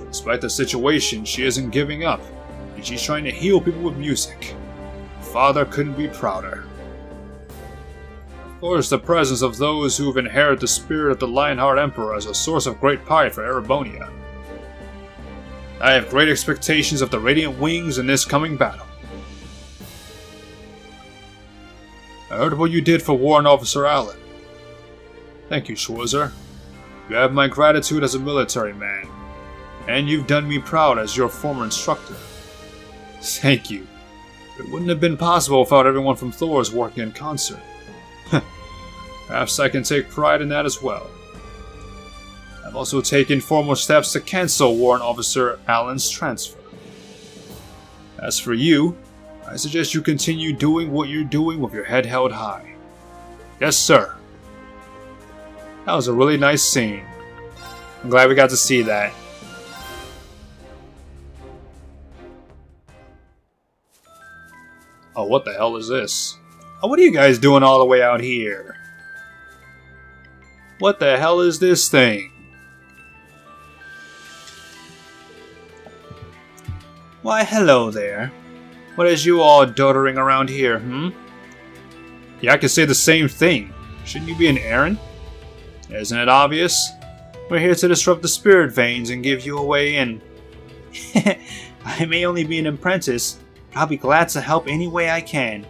Despite the situation, she isn't giving up, and she's trying to heal people with music. Father couldn't be prouder. Of course, the presence of those who've inherited the spirit of the Lionheart Emperor is a source of great pride for Erebonia. I have great expectations of the Radiant Wings in this coming battle. I heard what you did for Warrant Officer Allen. Thank you, Schwarzer. You have my gratitude as a military man, and you've done me proud as your former instructor. Thank you. It wouldn't have been possible without everyone from Thors working in concert. Perhaps I can take pride in that as well. I've also taken formal steps to cancel Warrant Officer Allen's transfer. As for you, I suggest you continue doing what you're doing with your head held high. Yes, sir. That was a really nice scene. I'm glad we got to see that. Oh, what the hell is this? Oh, what are you guys doing all the way out here? What the hell is this thing? Why, hello there. What is you all doddering around here, Yeah, I could say the same thing. Shouldn't you be an errand? Isn't it obvious? We're here to disrupt the spirit veins and give you a way in. I may only be an apprentice, but I'll be glad to help any way I can.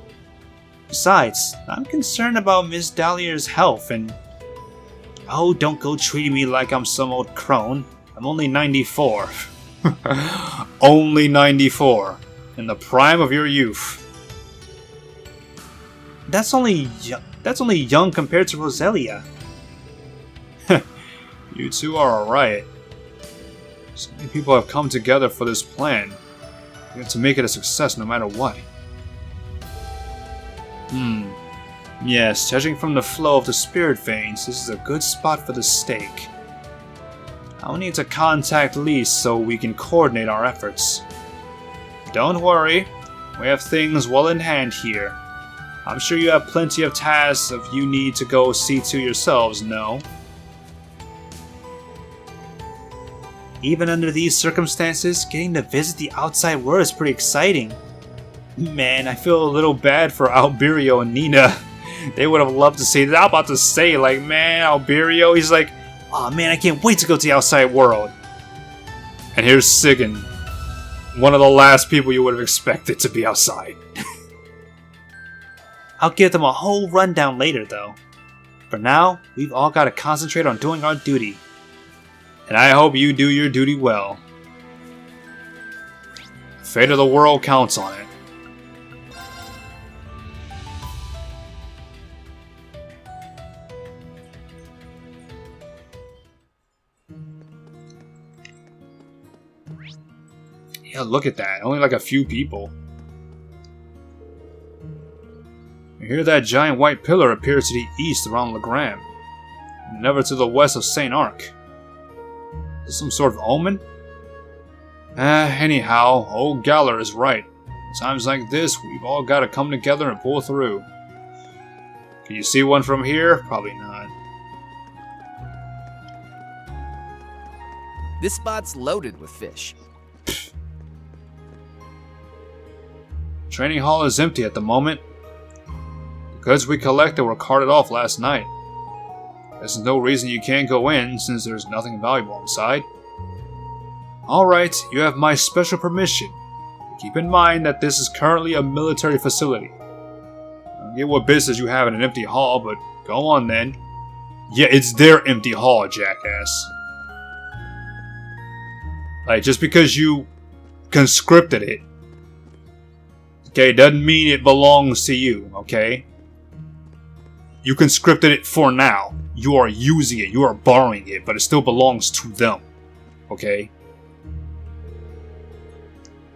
Besides, I'm concerned about Miss Dahlia's health and... Oh, don't go treating me like I'm some old crone. I'm only 94. Only 94. In the prime of your youth. That's only young compared to Roselia. You two are a riot. So many people have come together for this plan. We have to make it a success no matter what. Yes, judging from the flow of the spirit veins, this is a good spot for the stake. I'll need to contact Lee so we can coordinate our efforts. Don't worry, we have things well in hand here. I'm sure you have plenty of tasks if you need to go see to yourselves, no? Even under these circumstances, getting to visit the outside world is pretty exciting. Man, I feel a little bad for Alberio and Nina. They would have loved to see that. I'm about to say, like, man, Alberio, he's like, oh man, I can't wait to go to the outside world. And here's Sigyn, one of the last people you would have expected to be outside. I'll give them a whole rundown later, though. For now, we've all got to concentrate on doing our duty. And I hope you do your duty well. The fate of the world counts on it. Yeah, look at that. Only like a few people. Here that giant white pillar appears to the east around Legram, and never to the west of St. Arc. Is this some sort of omen? Anyhow, old Galler is right. At times like this, we've all got to come together and pull through. Can you see one from here? Probably not. This spot's loaded with fish. Training hall is empty at the moment. The goods we collected were carted off last night. There's no reason you can't go in, since there's nothing valuable inside. Alright, you have my special permission. Keep in mind that this is currently a military facility. I don't get what business you have in an empty hall, but go on then. Yeah, it's their empty hall, jackass. Like, just because you conscripted it, okay, doesn't mean it belongs to you, okay? You conscripted it for now. You are using it, you are borrowing it, but it still belongs to them, okay?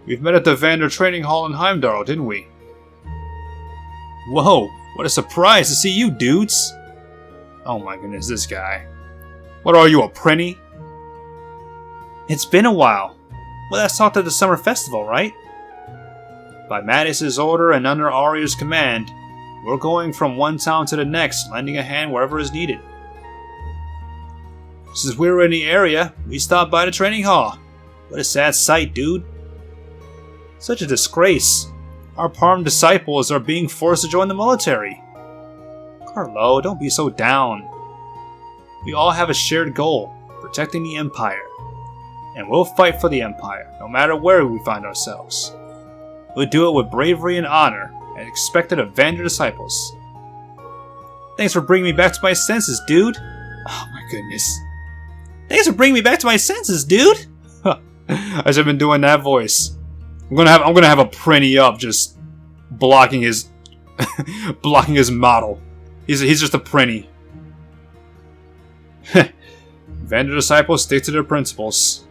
We've met at the Vander Training Hall in Heimdall, didn't we? Whoa, what a surprise to see you dudes! Oh my goodness, this guy. What are you, a prenny? It's been a while. Well, let's talk to the summer festival, right? By Mattis's order and under Aria's command, we're going from one town to the next, lending a hand wherever is needed. Since we were in the area, we stopped by the training hall. What a sad sight, dude. Such a disgrace. Our Parm disciples are being forced to join the military. Carlo, don't be so down. We all have a shared goal, protecting the Empire. And we'll fight for the Empire, no matter where we find ourselves. We'll do it with bravery and honor, and expected of Vander disciples. Thanks for bringing me back to my senses, dude. Oh my goodness. Thanks for bringing me back to my senses, dude. I should have been doing that voice. I'm gonna have a printy up just blocking his blocking his model. He's just a printy. Vander disciples stick to their principles.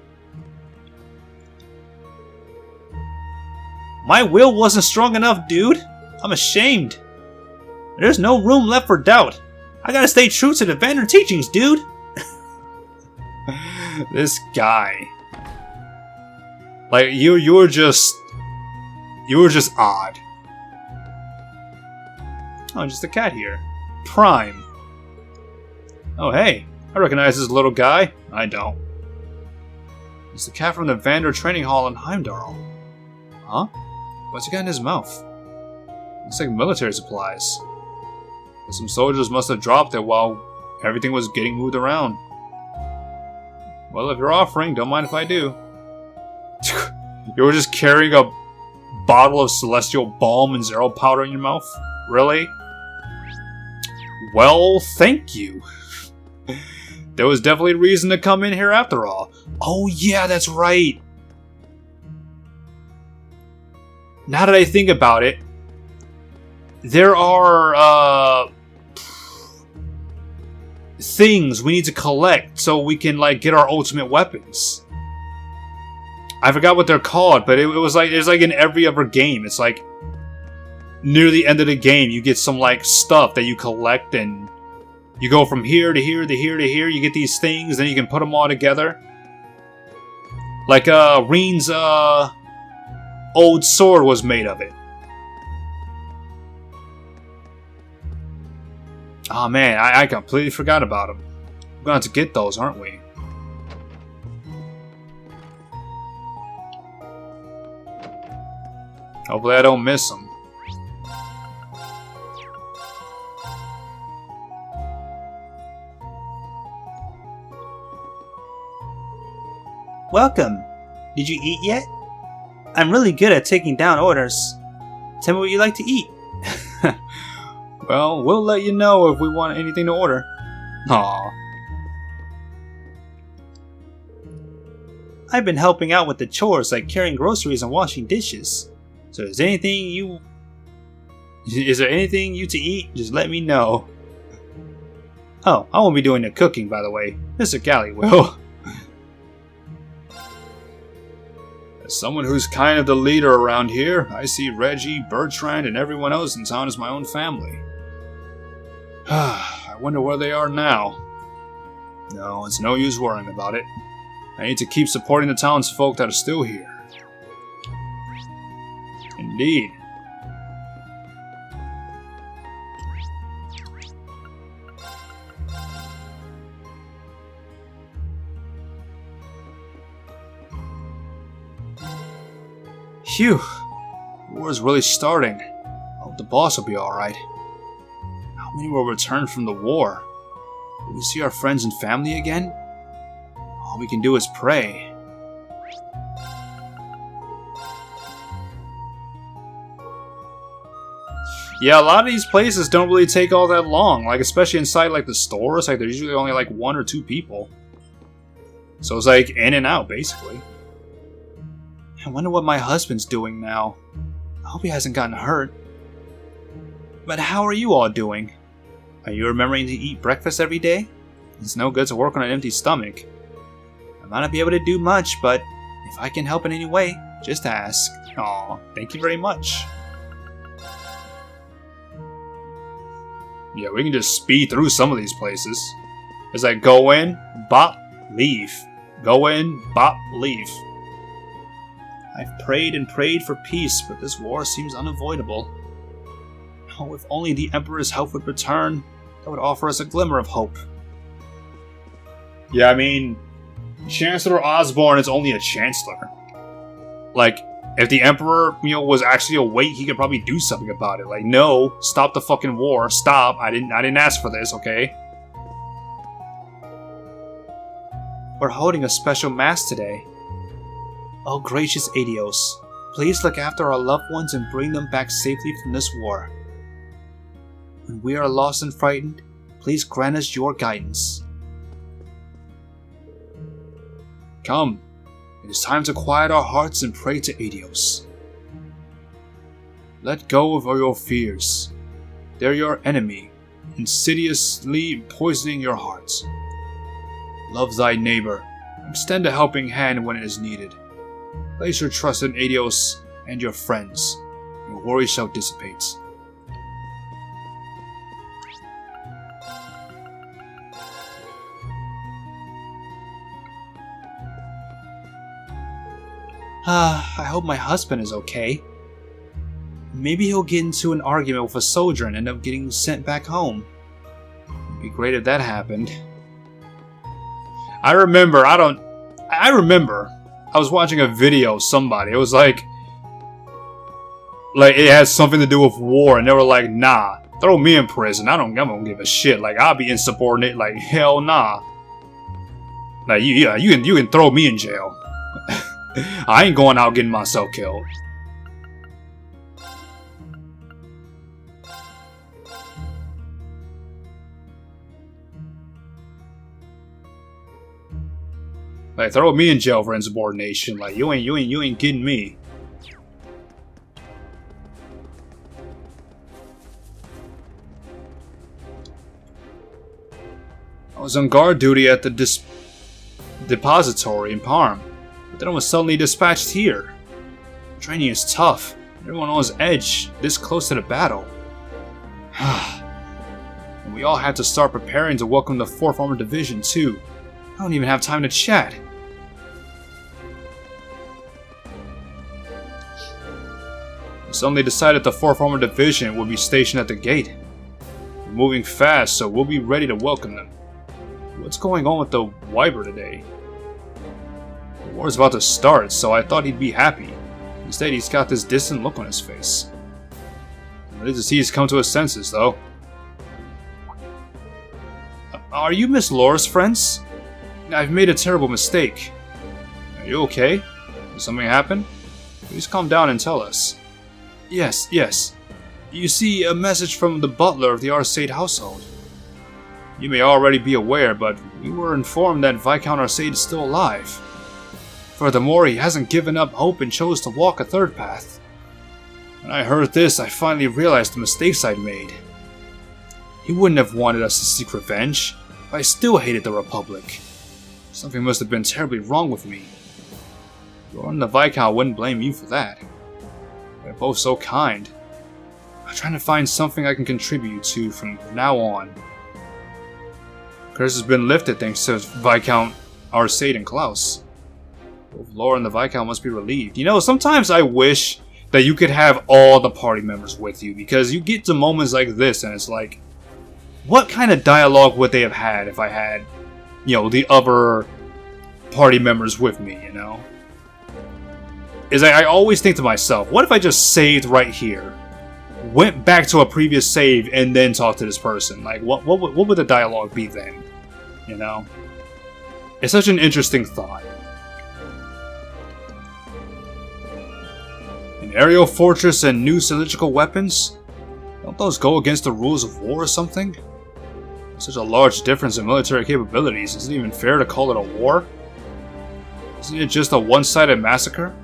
My will wasn't strong enough, dude. I'm ashamed. There's no room left for doubt. I gotta stay true to the Vander teachings, dude. This guy. Like, you were just odd. Oh, just a cat here. Prime. Oh, hey. I recognize this little guy. I don't. It's the cat from the Vander Training Hall in Heimdall. Huh? What's he got in his mouth? Looks like military supplies. Some soldiers must have dropped it while everything was getting moved around. Well, if you're offering, don't mind if I do. You were just carrying a bottle of celestial balm and zero powder in your mouth? Really? Well, thank you. There was definitely reason to come in here after all. Oh yeah, that's right. Now that I think about it, there are things we need to collect so we can like get our ultimate weapons. I forgot what they're called, but it's like in every other game. It's like near the end of the game, you get some like stuff that you collect, and you go from here to here to here to here. You get these things, then you can put them all together. Like Reen's old sword was made of it. Oh man, I completely forgot about them. We're going to have to get those, aren't we? Hopefully I don't miss them. Welcome. Did you eat yet? I'm really good at taking down orders. Tell me what you like to eat. Well, we'll let you know if we want anything to order. Aww. I've been helping out with the chores like carrying groceries and washing dishes. So is there anything you to eat? Just let me know. Oh, I won't be doing the cooking, by the way. Mr. Galley will. As someone who's kind of the leader around here, I see Reggie, Bertrand, and everyone else in town as my own family. I wonder where they are now. No, it's no use worrying about it. I need to keep supporting the townsfolk that are still here. Indeed. Phew. The war's really starting. I hope the boss will be alright. How many will return from the war? Will we see our friends and family again? All we can do is pray. Yeah, a lot of these places don't really take all that long. Like, especially inside, like, the stores. Like, there's usually only, like, 1 or 2 people. So it's, like, in and out, basically. I wonder what my husband's doing now. I hope he hasn't gotten hurt. But how are you all doing? Are you remembering to eat breakfast every day? It's no good to work on an empty stomach. I might not be able to do much, but if I can help in any way, just ask. Aw, thank you very much. Yeah, we can just speed through some of these places. It's like go in, bop, leave. Go in, bop, leave. I've prayed and prayed for peace, but this war seems unavoidable. Oh, if only the Emperor's health would return, that would offer us a glimmer of hope. Yeah, I mean, Chancellor Osborne is only a chancellor. Like, if the Emperor, was actually awake, he could probably do something about it. Like, no, stop the fucking war. Stop. I didn't ask for this, okay? We're holding a special mass today. Oh, gracious Adios, please look after our loved ones and bring them back safely from this war. When we are lost and frightened, please grant us your guidance. Come, it is time to quiet our hearts and pray to Adios. Let go of all your fears. They're your enemy, insidiously poisoning your heart. Love thy neighbor. Extend a helping hand when it is needed. Place your trust in Adios and your friends. Your worries shall dissipate. I hope my husband is okay. Maybe he'll get into an argument with a soldier and end up getting sent back home. It'd be great if that happened. I remember, I was watching a video of somebody. It was like it has something to do with war, and they were like, nah, throw me in prison. I don't give a shit. Like, I'll be insubordinate. Like, hell nah. Like, you can throw me in jail. I ain't going out getting myself killed. Like, throw me in jail for insubordination. Like, you ain't getting me. I was on guard duty at the depository in Parm, but then I was suddenly dispatched here. Training is tough. Everyone on his edge, this close to the battle. And we all had to start preparing to welcome the 4th Armored Division, too. I don't even have time to chat. We suddenly decided the 4th Armored Division would be stationed at the gate. We're moving fast, so we'll be ready to welcome them. What's going on with the Wyber today? The war's about to start, so I thought he'd be happy. Instead, he's got this distant look on his face. I'm ready to see he's come to his senses, though. Are you Miss Laura's friends? I've made a terrible mistake. Are you okay? Did something happen? Please calm down and tell us. Yes. You see, a message from the butler of the Arcade household. You may already be aware, but we were informed that Viscount Arcade is still alive. Furthermore, he hasn't given up hope and chose to walk a third path. When I heard this, I finally realized the mistakes I'd made. He wouldn't have wanted us to seek revenge, but I still hated the Republic. Something must have been terribly wrong with me. Laura and the Viscount wouldn't blame you for that. They're both so kind. I'm trying to find something I can contribute to from now on. Curse has been lifted thanks to Viscount Arcade and Klaus. Both Laura and the Viscount must be relieved. You know, sometimes I wish that you could have all the party members with you, because you get to moments like this and it's like, what kind of dialogue would they have had if I had, you know, the other party members with me, you know? Is I always think to myself, what if I just saved right here, went back to a previous save, and then talked to this person? Like, what would the dialogue be then? You know? It's such an interesting thought. An aerial fortress and new cylindrical weapons? Don't those go against the rules of war or something? There's such a large difference in military capabilities. Is it even fair to call it a war? Isn't it just a one-sided massacre?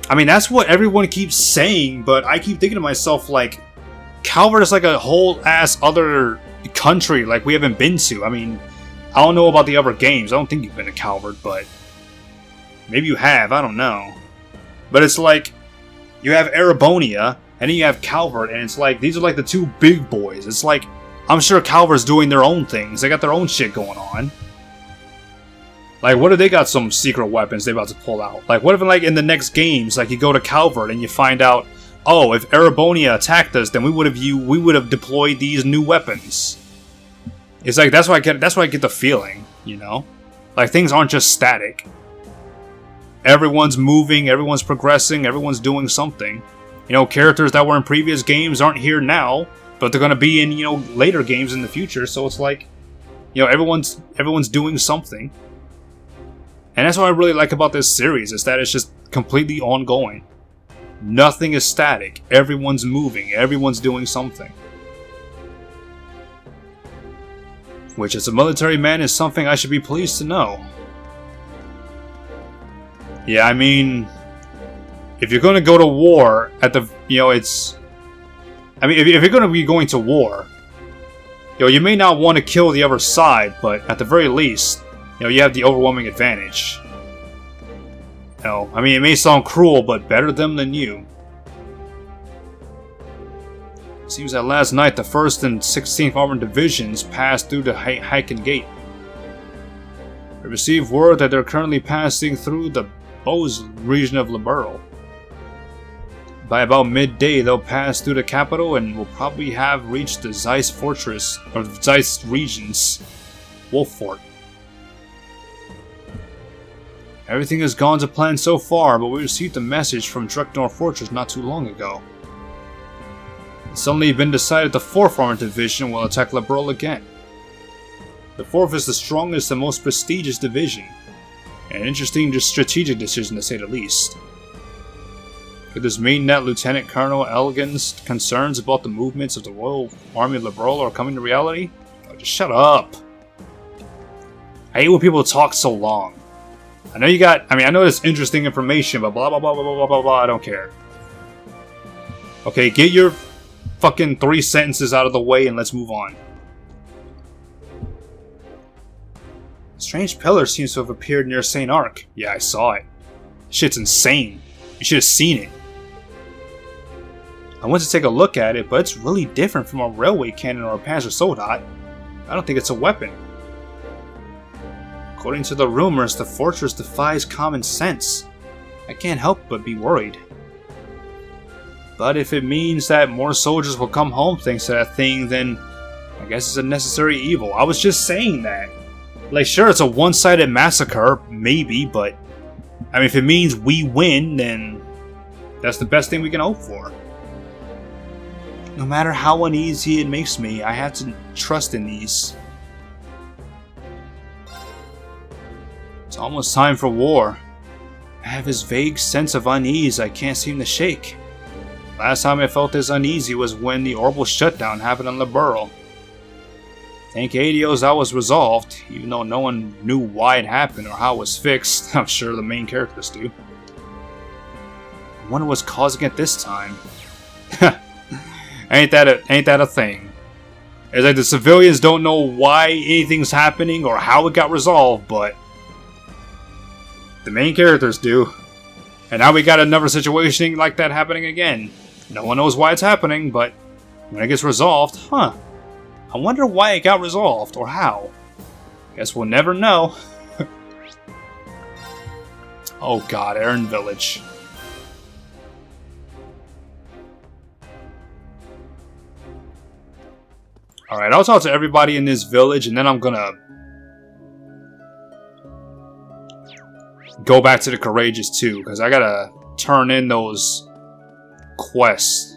I mean, that's what everyone keeps saying, but I keep thinking to myself, like, Calvert is like a whole ass other country, like, we haven't been to. I mean, I don't know about the other games. I don't think you've been to Calvert, but maybe you have. I don't know. But it's like, you have Erebonia, and then you have Calvert, and it's like, these are like the two big boys. It's like, I'm sure Calvert's doing their own things. They got their own shit going on. Like, what if they got some secret weapons they about to pull out? Like, what if, like, in the next games, like, you go to Calvert and you find out, oh, if Erebonia attacked us, then we would have deployed these new weapons. It's like, that's why I get the feeling, you know? Like, things aren't just static. Everyone's moving, everyone's progressing, everyone's doing something. You know, characters that were in previous games aren't here now, but they're gonna be in, you know, later games in the future, so it's like, you know, everyone's doing something. And that's what I really like about this series, is that it's just completely ongoing. Nothing is static. Everyone's moving. Everyone's doing something. Which, as a military man, is something I should be pleased to know. Yeah, I mean, if you're going to go to war at the, you know, it's... I mean, if you're going to be going to war, you know, you may not want to kill the other side, but at the very least, you know, you have the overwhelming advantage. You know, I mean, it may sound cruel, but better them than you. It seems that last night the 1st and 16th Armored Divisions passed through the Heiken Gate. I received word that they're currently passing through the Bose region of Liberl. By about midday, they'll pass through the capital and will probably have reached the Zeiss Fortress, or the Zeiss region's Wolf Fort. Everything has gone to plan so far, but we received a message from Dreknor Fortress not too long ago. It's suddenly been decided the 4th Armored Division will attack Liberl again. The 4th is the strongest and most prestigious division, an interesting strategic decision to say the least. Could this mean that Lieutenant Colonel Elgin's concerns about the movements of the Royal Army of Liberl are coming to reality? Oh, just shut up. I hate when people talk so long. I know you got, I mean, I know it's interesting information, but blah blah blah blah blah blah blah, I don't care. Okay, get your fucking 3 sentences out of the way and let's move on. A strange pillar seems to have appeared near St. Arc. Yeah, I saw it. Shit's insane. You should have seen it. I went to take a look at it, but it's really different from a railway cannon or a Panzer Soldat. I don't think it's a weapon. According to the rumors, the fortress defies common sense. I can't help but be worried. But if it means that more soldiers will come home thanks to that thing, then I guess it's a necessary evil. I was just saying that. Like, sure, it's a one-sided massacre, maybe, but I mean, if it means we win, then that's the best thing we can hope for. No matter how uneasy it makes me, I have to trust in these. It's almost time for war. I have this vague sense of unease I can't seem to shake. Last time I felt this uneasy was when the orbital shutdown happened on Liberl. Thank Adios that was resolved, even though no one knew why it happened or how it was fixed. I'm sure the main characters do. I wonder what's causing it this time. ain't that a thing? It's like the civilians don't know why anything's happening or how it got resolved, but The main characters do. And now we got another situation like that happening again. No one knows why it's happening, but when it gets resolved, I wonder why it got resolved, or how. Guess we'll never know. Oh god, Aaron Village. Alright, I'll talk to everybody in this village, and then I'm gonna go back to the Courageous too, because I gotta turn in those quests.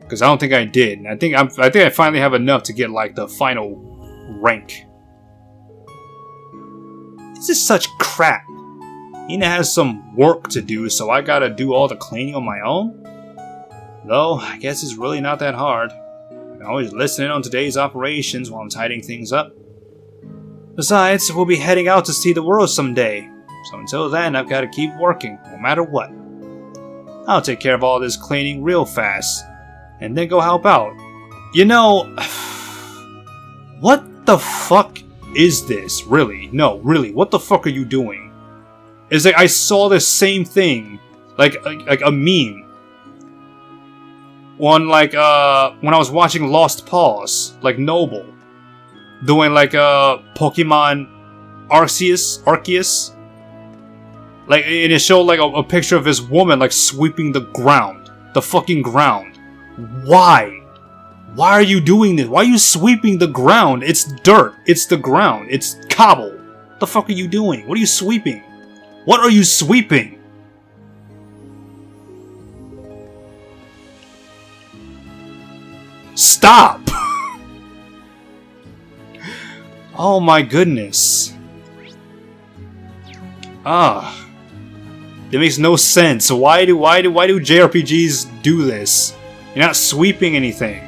Because I don't think I did. I think I finally have enough to get like the final rank. This is such crap. Ina has some work to do, so I gotta do all the cleaning on my own? Though, I guess it's really not that hard. I can always listen in on today's operations while I'm tidying things up. Besides, we'll be heading out to see the world someday. So until then, I've gotta keep working, no matter what. I'll take care of all this cleaning real fast, and then go help out. You know, what the fuck is this? Really? No, really, what the fuck are you doing? It's like I saw the same thing, like a meme. When when I was watching Lost Paws, like Noble, doing like Pokemon Arceus. Like, and it showed like a picture of this woman like sweeping the ground. The fucking ground. Why? Why are you doing this? Why are you sweeping the ground? It's dirt. It's the ground. It's cobble. What the fuck are you doing? What are you sweeping? What are you sweeping? Stop! Oh my goodness. It makes no sense. Why do JRPGs do this? You're not sweeping anything.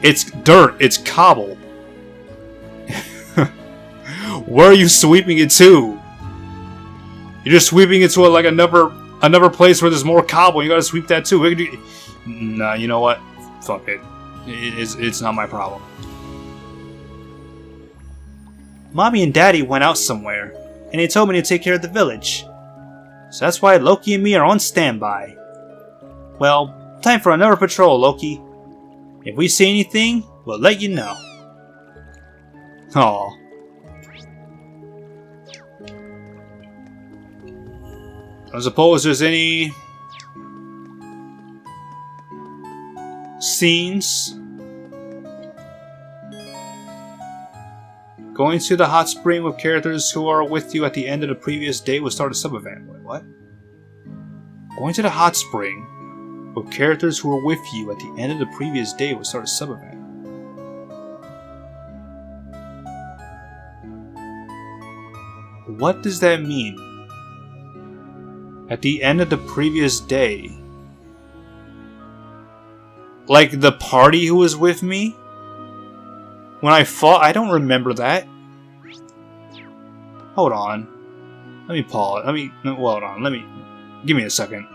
It's dirt. It's cobble. Where are you sweeping it to? You're just sweeping it to like another place where there's more cobble. You gotta sweep that too. Nah, you know what? Fuck it. It's not my problem. Mommy and Daddy went out somewhere, and they told me to take care of the village. So that's why Loki and me are on standby. Well, time for another patrol, Loki. If we see anything, we'll let you know. Aww. I don't suppose there's any scenes. Going to the hot spring with characters who are with you at the end of the previous day will start a sub-event. Wait, what? Going to the hot spring with characters who are with you at the end of the previous day will start a sub-event. What does that mean? At the end of the previous day? Like the party who was with me? When I fought? I don't remember that. Hold on. Let me pause. Hold on. Give me a second.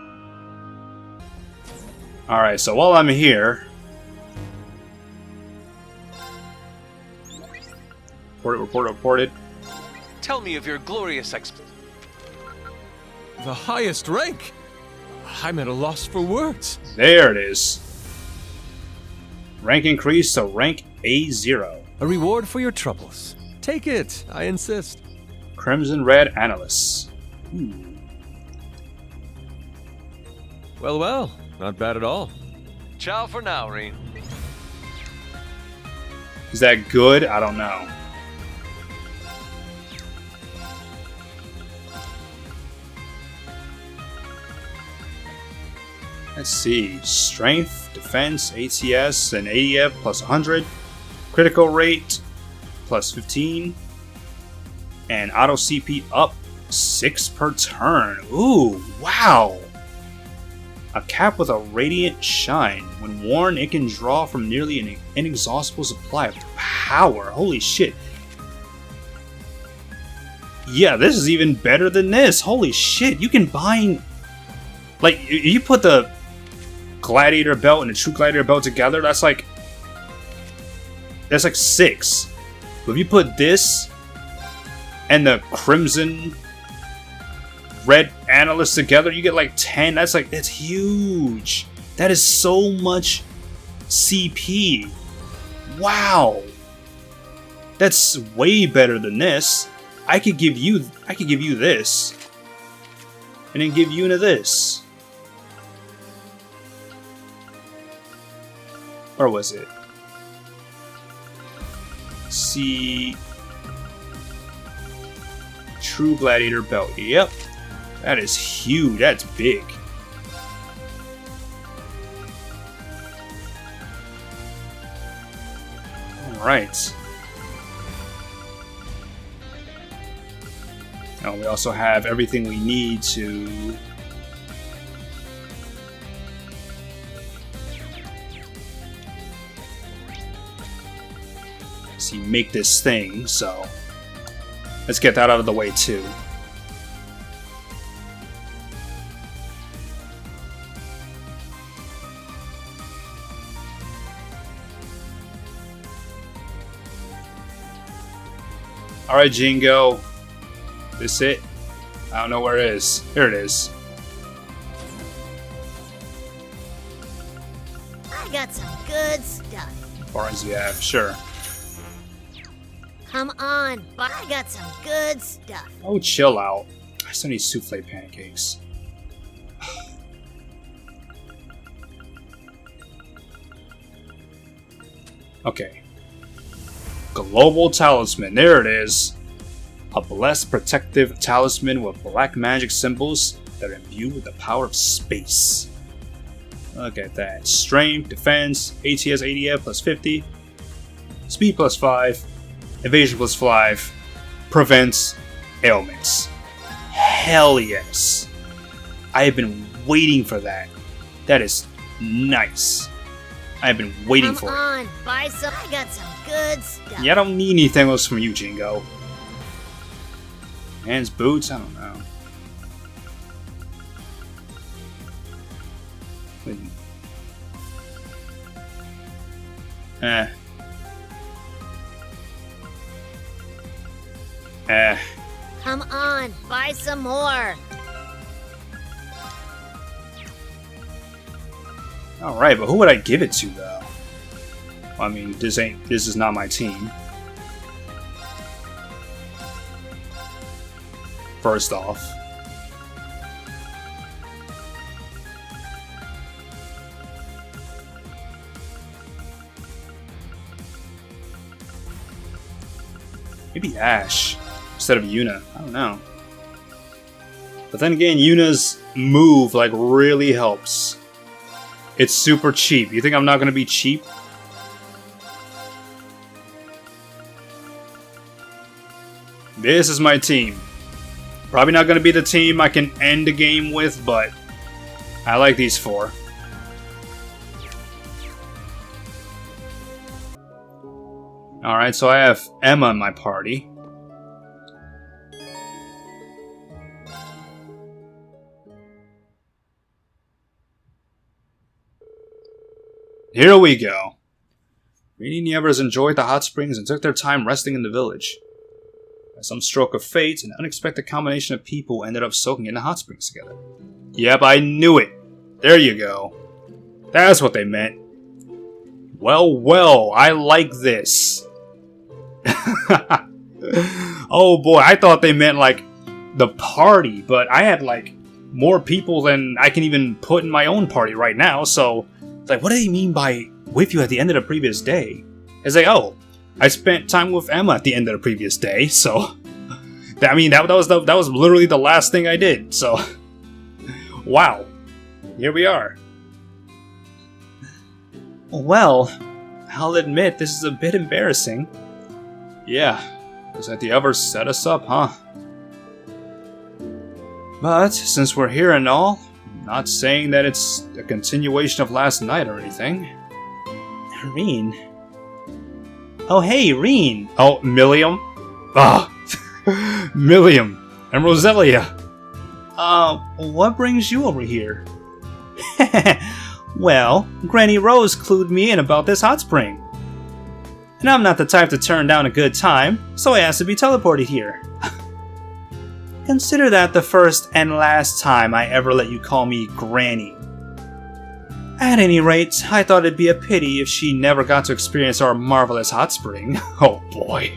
Alright, so while I'm here... Reported. Tell me of your glorious The highest rank? I'm at a loss for words. There it is. Rank increase to rank A0. A reward for your troubles. Take it, I insist. Crimson Red Analyst. Well, not bad at all. Ciao for now, Reen. Is that good? I don't know. Let's see. Strength, Defense, ATS, and ADF plus 100. Critical rate plus 15. And auto CP up 6 per turn. Ooh, wow! A cap with a radiant shine. When worn, it can draw from nearly an inexhaustible supply of power. Holy shit. Yeah, this is even better than this. Holy shit, you can bind... Like, you put the Gladiator belt and the True Gladiator belt together, that's like 6. But if you put this and the Crimson red analysts together, you get like 10. That's huge. That is so much CP. Wow. That's way better than this. I could give you this. And then give Yuna this. Or was it? See. True Gladiator Belt. Yep. That is huge. That's big. Alright. Now we also have everything we need to make this thing, so let's get that out of the way too. Alright, Jingo. This it? I don't know where it is. Here it is. I got some good stuff. As far as you have, sure. Come on, but I got some good stuff. Oh, chill out. I still need souffle pancakes. Okay. Global Talisman. There it is. A blessed protective talisman with black magic symbols that are imbued with the power of space. Look at that. Strength, defense, ATS ADF plus 50, speed plus 5, evasion plus 5, prevents ailments. Hell yes. I have been waiting for that. That is nice. I have been waiting for it. Come on, buy some. I got some good stuff. Yeah, I don't need anything else from you, Jingo. Hands, boots, I don't know. Come on, buy some more. Alright, but who would I give it to, though? I mean, this is not my team. First off. Maybe Ash instead of Yuna. I don't know. But then again, Yuna's move like really helps. It's super cheap. You think I'm not going to be cheap? This is my team. Probably not going to be the team I can end the game with, but I like these four. Alright, so I have Emma in my party. Here we go. Many Nievers enjoyed the hot springs and took their time resting in the village. By some stroke of fate, an unexpected combination of people ended up soaking in the hot springs together. Yep, I knew it. There you go. That's what they meant. Well, well, I like this. Oh boy, I thought they meant like the party, but I had like more people than I can even put in my own party right now, so it's like, what do they mean by with you at the end of the previous day? It's like, oh, I spent time with Emma at the end of the previous day, so I mean that was literally the last thing I did. So wow, here we are. Well, I'll admit this is a bit embarrassing. Yeah, looks like the others set us up, huh? But since we're here and all, I'm not saying that it's a continuation of last night or anything. Reen. Oh, hey, Reen. Oh, Milliam. Ah, Milliam and Roselia. What brings you over here? Well, Granny Rose clued me in about this hot spring. And I'm not the type to turn down a good time, so I asked to be teleported here. Consider that the first and last time I ever let you call me Granny. At any rate, I thought it'd be a pity if she never got to experience our marvelous hot spring. Oh boy.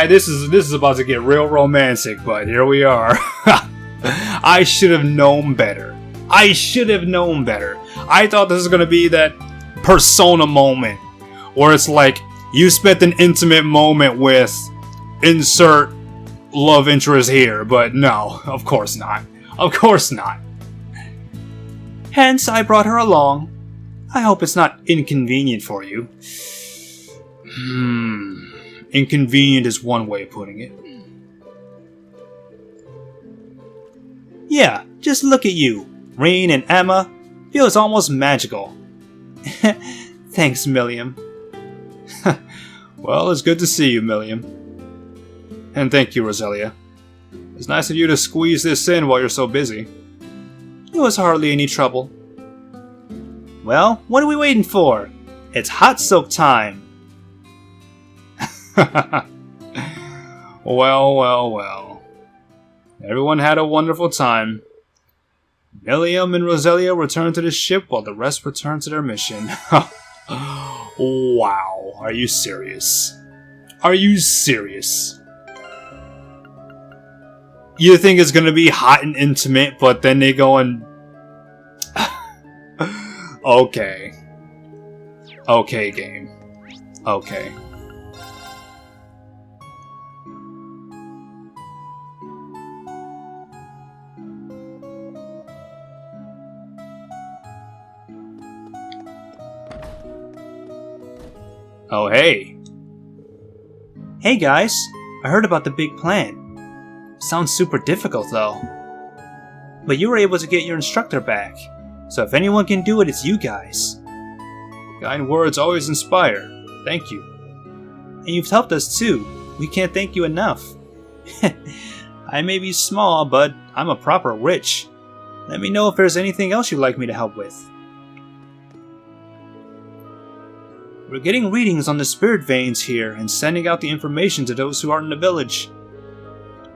This is about to get real romantic, but here we are. I should have known better. I should have known better. I thought this was gonna be that Persona moment, where it's like, you spent an intimate moment with insert love interest here, but no, of course not. Of course not. Hence, I brought her along. I hope it's not inconvenient for you. Inconvenient is one way of putting it. Yeah, just look at you. Rain and Emma. Feels almost magical. Thanks, Milliam. Well, it's good to see you, Milliam. And thank you, Roselia. It's nice of you to squeeze this in while you're so busy. It was hardly any trouble. Well, what are we waiting for? It's hot soak time! Well. Everyone had a wonderful time. Milliam and Roselia returned to the ship while the rest returned to their mission. Wow, are you serious? Are you serious? You think it's gonna be hot and intimate, but then they go and... Okay. Okay, game. Okay. Oh, hey. Hey, guys. I heard about the big plan. Sounds super difficult, though. But you were able to get your instructor back. So if anyone can do it, it's you guys. Kind words always inspire. Thank you. And you've helped us, too. We can't thank you enough. I may be small, but I'm a proper witch. Let me know if there's anything else you'd like me to help with. We're getting readings on the spirit veins here and sending out the information to those who aren't in the village.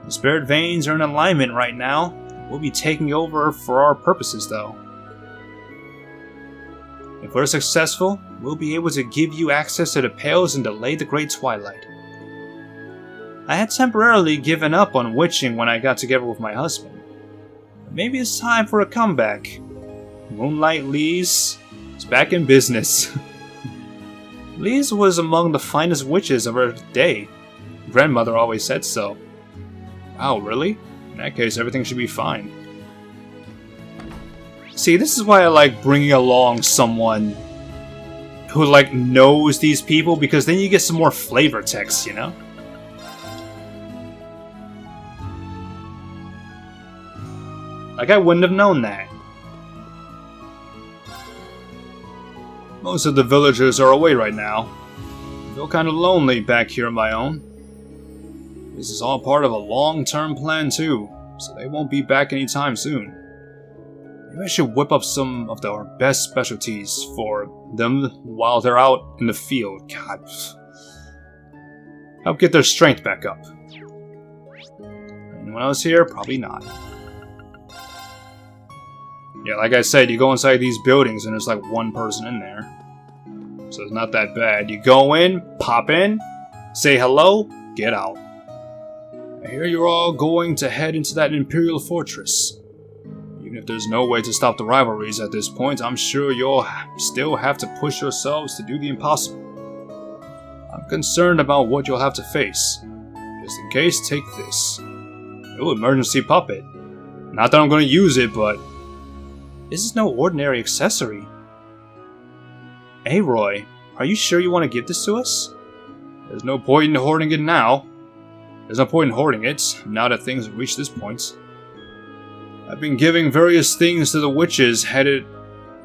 The spirit veins are in alignment right now. We'll be taking over for our purposes, though. If we're successful, we'll be able to give you access to the Pales and delay the Great Twilight. I had temporarily given up on witching when I got together with my husband. But maybe it's time for a comeback. Moonlight Lees is back in business. Lees was among the finest witches of her day. Grandmother always said so. Wow, really? In that case, everything should be fine. See, this is why I like bringing along someone who, like, knows these people, because then you get some more flavor text, you know? Like, I wouldn't have known that. Most of the villagers are away right now. I feel kind of lonely back here on my own. This is all part of a long-term plan too, so they won't be back anytime soon. Maybe I should whip up some of our best specialties for them while they're out in the field. God. Help get their strength back up. Anyone else here? Probably not. Yeah, like I said, you go inside these buildings and there's like one person in there. So it's not that bad. You go in, pop in, say hello, get out. I hear you're all going to head into that Imperial Fortress. Even if there's no way to stop the rivalries at this point, I'm sure you'll still have to push yourselves to do the impossible. I'm concerned about what you'll have to face. Just in case, take this. Oh, emergency puppet. Not that I'm going to use it, but... This is no ordinary accessory. Hey, Roy, are you sure you want to give this to us? There's no point in hoarding it now. There's no point in hoarding it, now that things have reached this point. I've been giving various things to the witches headed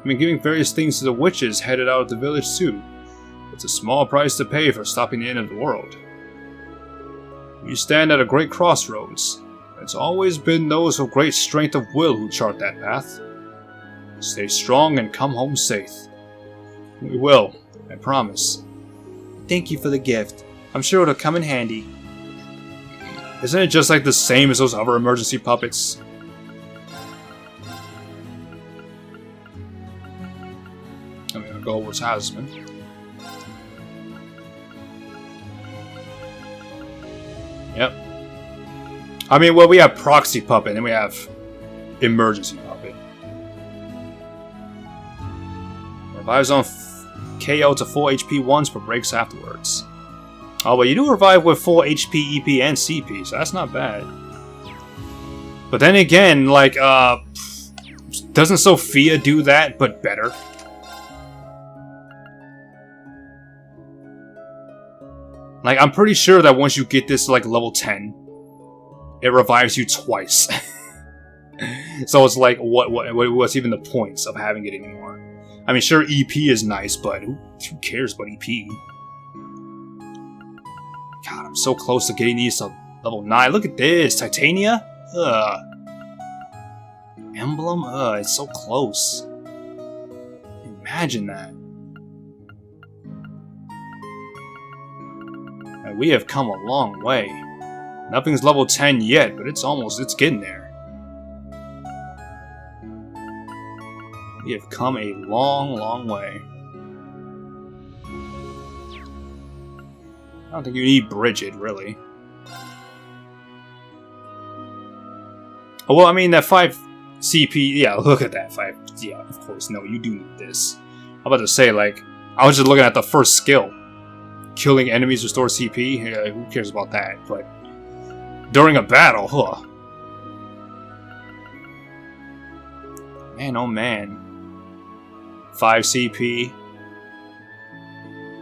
out of the village too. It's a small price to pay for stopping the end of the world. You stand at a great crossroads. It's always been those of great strength of will who chart that path. Stay strong and come home safe. We will, I promise. Thank you for the gift. I'm sure it'll come in handy. Isn't it just like the same as those other emergency puppets? I'm gonna go with Tasman. Yep. I mean, well, we have Proxy Puppet, and we have Emergency Puppet. Revives on KO to full HP once, but breaks afterwards. Oh, but you do revive with full HP, EP, and CP, so that's not bad. But then again, like, doesn't Sophia do that, but better? Like, I'm pretty sure that once you get this to, like, level 10, it revives you twice. So it's like, what's even the points of having it anymore? I mean, sure, EP is nice, but who cares about EP? God, I'm so close to getting these to level 9. Look at this! Titania? Ugh. Emblem? Ugh, it's so close. Imagine that. We have come a long way. Nothing's level 10 yet, but it's getting there. We have come a long, long way. I don't think you need Bridget, really. Oh, well, I mean, that 5 CP, yeah, look at that, 5, yeah, of course, no, you do need this. I'm about to say, like, I was just looking at the first skill. Killing enemies restores CP, yeah, who cares about that, but during a battle, huh. Man, oh man. 5 CP.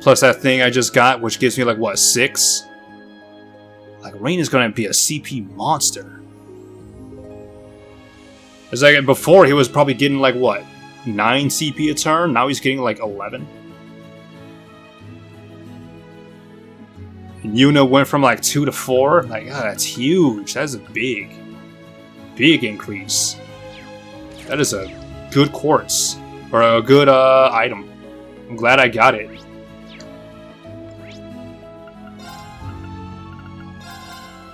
Plus that thing I just got, which gives me like, what, 6? Like, Rain is gonna be a CP monster. It's like, before he was probably getting like, what, 9 CP a turn? Now he's getting like 11. And Yuna went from like 2 to 4. Like, oh, that's huge. That's a big increase. That is a good quartz. Or a good item. I'm glad I got it.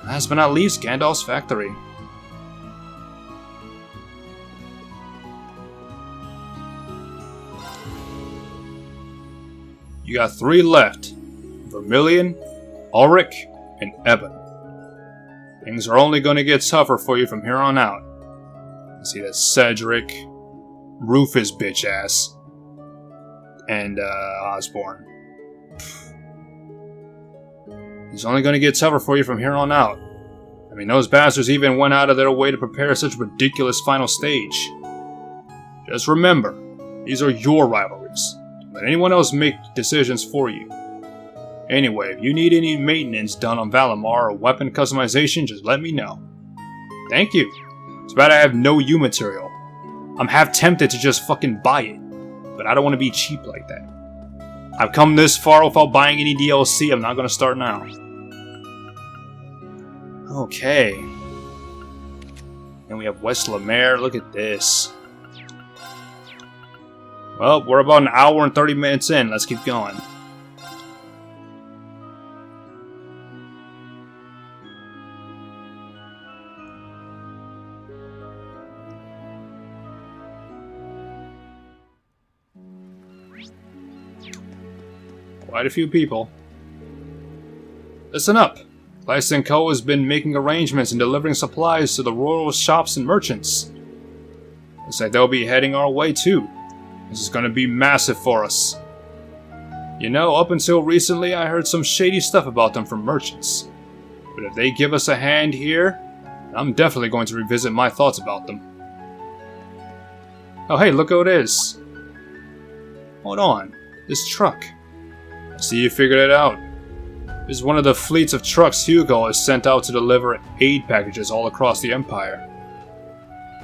Last but not least, Gandalf's factory. You got 3 left. Vermilion, Ulrich, and Eben. Things are only going to get tougher for you from here on out. You see that Cedric, Rufus bitch ass, and Osborne. It's only going to get tougher for you from here on out. I mean, those bastards even went out of their way to prepare such a ridiculous final stage. Just remember, these are your rivalries. Don't let anyone else make decisions for you. Anyway, if you need any maintenance done on Valimar or weapon customization, just let me know. Thank you. It's bad I have no U material. I'm half tempted to just fucking buy it, but I don't want to be cheap like that. I've come this far without buying any DLC, I'm not going to start now. Okay. And we have West Lemaire, look at this. Well, we're about an hour and 30 minutes in, let's keep going. Quite a few people. Listen up. Lyson & Co. has been making arrangements and delivering supplies to the royal shops and merchants. Looks like they'll be heading our way too. This is going to be massive for us. You know, up until recently I heard some shady stuff about them from merchants. But if they give us a hand here, I'm definitely going to revisit my thoughts about them. Oh hey, look who it is. Hold on. This truck. I see you figured it out. This is one of the fleets of trucks Hugo has sent out to deliver aid packages all across the Empire.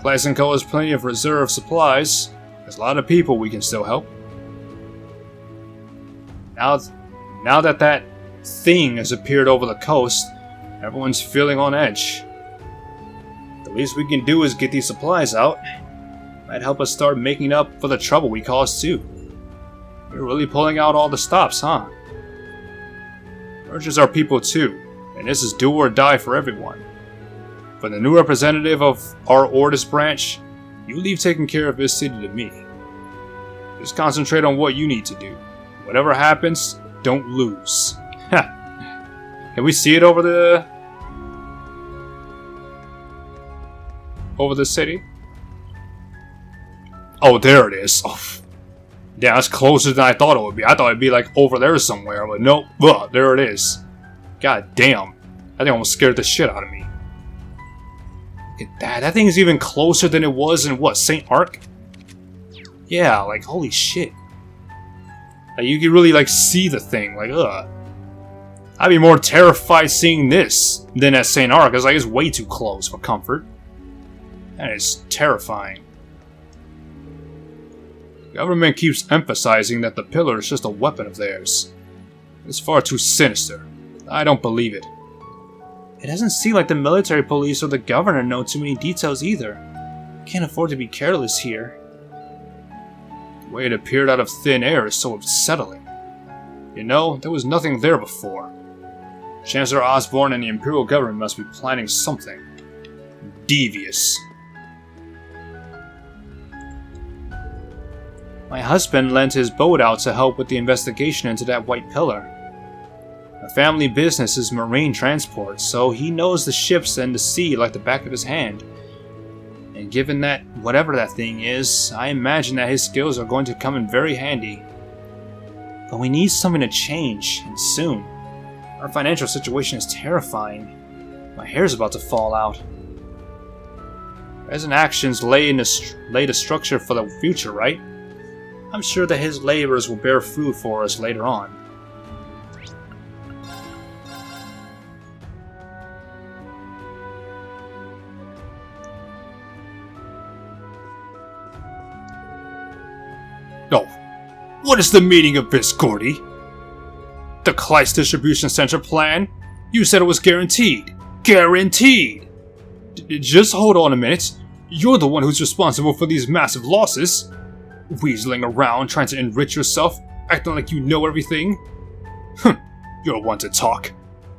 Lyson & Co. has plenty of reserve supplies. There's a lot of people we can still help. Now that thing has appeared over the coast, everyone's feeling on edge. The least we can do is get these supplies out. Might help us start making up for the trouble we caused too. You're really pulling out all the stops, huh? Merchants are people too, and this is do or die for everyone. For the new representative of our Ordis branch, you leave taking care of this city to me. Just concentrate on what you need to do. Whatever happens, don't lose. Can we see it over the city? Oh, there it is. Oh. Yeah, that's closer than I thought it would be. I thought it'd be like over there somewhere, but nope. Ugh, there it is. God damn. That thing almost scared the shit out of me. Look at that. That thing is even closer than it was in what, St. Ark? Yeah, like holy shit. Like you can really like see the thing. Like, ugh. I'd be more terrified seeing this than at St. Ark, because like it's way too close for comfort. That is terrifying. The government keeps emphasizing that the pillar is just a weapon of theirs. It's far too sinister. I don't believe it. It doesn't seem like the military police or the governor know too many details either. Can't afford to be careless here. The way it appeared out of thin air is so unsettling. You know, there was nothing there before. Chancellor Osborne and the Imperial government must be planning something devious. My husband lent his boat out to help with the investigation into that white pillar. Our family business is marine transport, so he knows the ships and the sea like the back of his hand. And given that whatever that thing is, I imagine that his skills are going to come in very handy. But we need something to change, and soon. Our financial situation is terrifying. My hair's about to fall out. Present actions lay the structure for the future, right? I'm sure that his labors will bear fruit for us later on. Oh, what is the meaning of this, Gordy? The Kleist Distribution Center plan? You said it was guaranteed. Guaranteed! Just hold on a minute. You're the one who's responsible for these massive losses. Weaseling around, trying to enrich yourself, acting like you know everything? You're one to talk.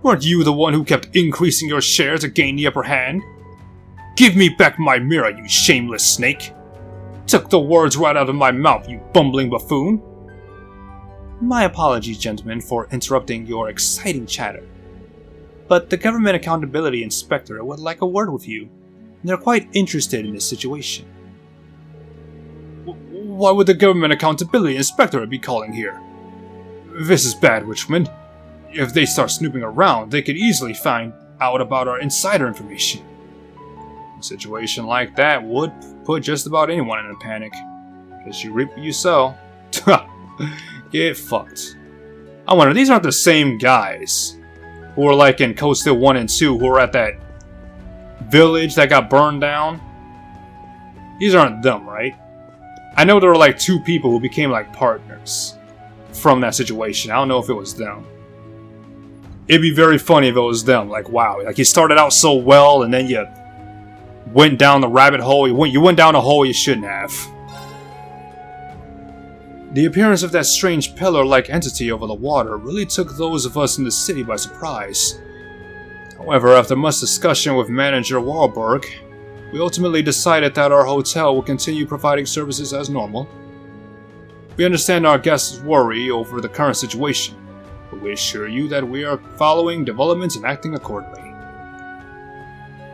Weren't you the one who kept increasing your share to gain the upper hand? Give me back my mirror, you shameless snake! Took the words right out of my mouth, you bumbling buffoon! My apologies, gentlemen, for interrupting your exciting chatter. But the Government Accountability Inspectorate would like a word with you. They're quite interested in this situation. Why would the Government Accountability Inspectorate be calling here? This is bad, Richmond. If they start snooping around, they could easily find out about our insider information. A situation like that would put just about anyone in a panic. Guess you reap what you sow. Get fucked. I wonder, these aren't the same guys who were like in Code Steel 1 and 2 who were at that village that got burned down? These aren't them, right? I know there were like two people who became like partners from that situation. I don't know if it was them. It'd be very funny if it was them. Like, wow, like you started out so well and then you went down the rabbit hole. You went down a hole you shouldn't have. The appearance of that strange pillar-like entity over the water really took those of us in the city by surprise. However, after much discussion with manager Wahlberg, we ultimately decided that our hotel will continue providing services as normal. We understand our guests' worry over the current situation, but we assure you that we are following developments and acting accordingly.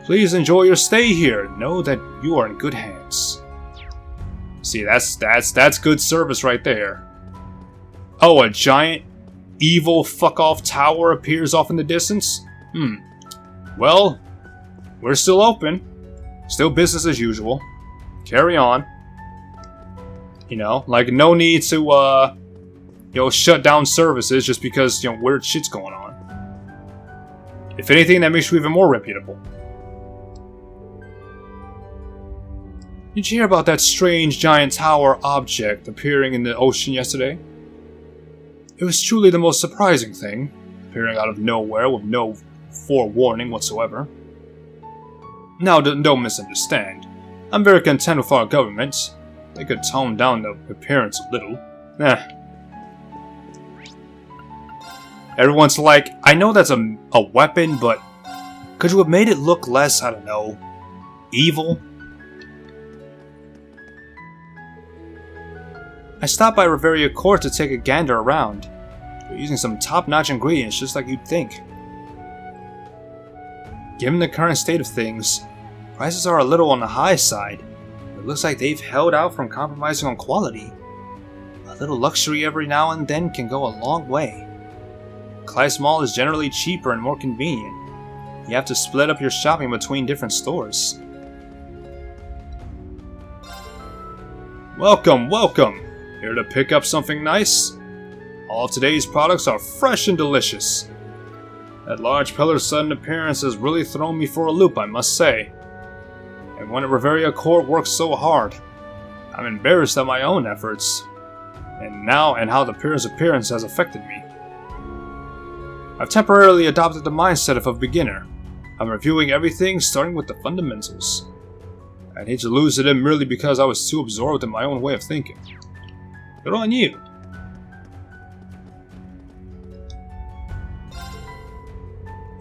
Please enjoy your stay here. Know that you are in good hands. See, that's good service right there. Oh, a giant, evil fuck-off tower appears off in the distance? Well, we're still open. Still business as usual. Carry on. You know, like no need to, shut down services just because, weird shit's going on. If anything, that makes you even more reputable. Did you hear about that strange giant tower object appearing in the ocean yesterday? It was truly the most surprising thing, appearing out of nowhere with no forewarning whatsoever. Now, don't misunderstand. I'm very content with our government. They could tone down the appearance a little. Everyone's like, I know that's a weapon, but could you have made it look less, I don't know, evil? I stopped by Reveria Court to take a gander around. They're using some top-notch ingredients just like you'd think. Given the current state of things, prices are a little on the high side. It looks like they've held out from compromising on quality. A little luxury every now and then can go a long way. Kleist Mall is generally cheaper and more convenient. You have to split up your shopping between different stores. Welcome, welcome! Here to pick up something nice? All of today's products are fresh and delicious. That large pillar's sudden appearance has really thrown me for a loop, I must say. Everyone at Reveria Court works so hard. I'm embarrassed at my own efforts. And how the pillar's appearance has affected me. I've temporarily adopted the mindset of a beginner. I'm reviewing everything starting with the fundamentals. I'd hate to lose it in merely because I was too absorbed in my own way of thinking. Good on you.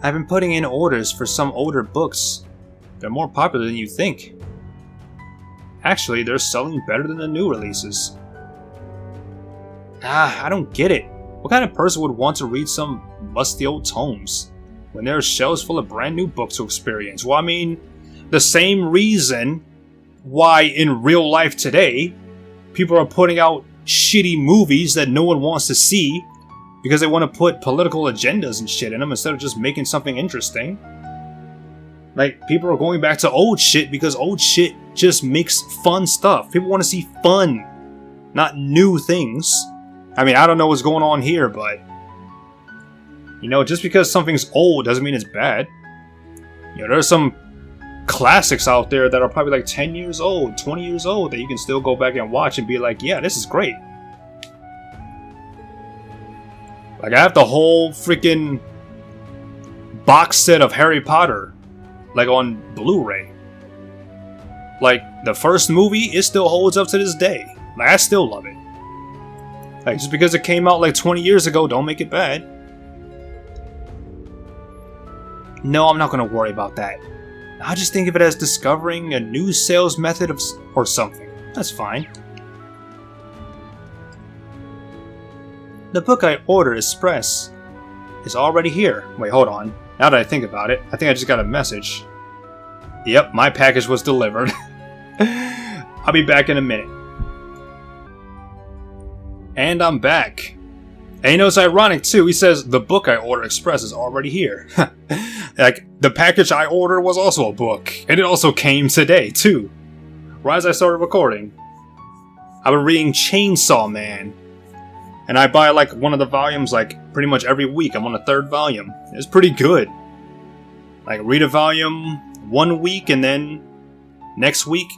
I've been putting in orders for some older books. They're more popular than you think. Actually, they're selling better than the new releases. I don't get it. What kind of person would want to read some musty old tomes when there are shelves full of brand new books to experience? Well, I mean, the same reason why in real life today, people are putting out shitty movies that no one wants to see because they want to put political agendas and shit in them instead of just making something interesting. Like, people are going back to old shit because old shit just makes fun stuff. People want to see fun, not new things. I mean, I don't know what's going on here, but you know, just because something's old doesn't mean it's bad. You know, there's some classics out there that are probably like 10 years old, 20 years old that you can still go back and watch and be like, yeah, this is great. Like, I have the whole freaking box set of Harry Potter, like, on Blu-ray. Like, the first movie, it still holds up to this day. Like, I still love it. Like, just because it came out like 20 years ago, don't make it bad. No, I'm not going to worry about that. I just think of it as discovering a new sales method or something. That's fine. The book I ordered, Express, is already here. Wait, hold on. Now that I think about it, I think I just got a message. Yep, my package was delivered. I'll be back in a minute. And I'm back. And you know, it's ironic too. He says the book I ordered Express is already here. Like, the package I ordered was also a book. And it also came today too. Right as I started recording. I've been reading Chainsaw Man. And I buy like one of the volumes like pretty much every week. I'm on the 3rd volume. It's pretty good. Like, read a volume 1 week and then next week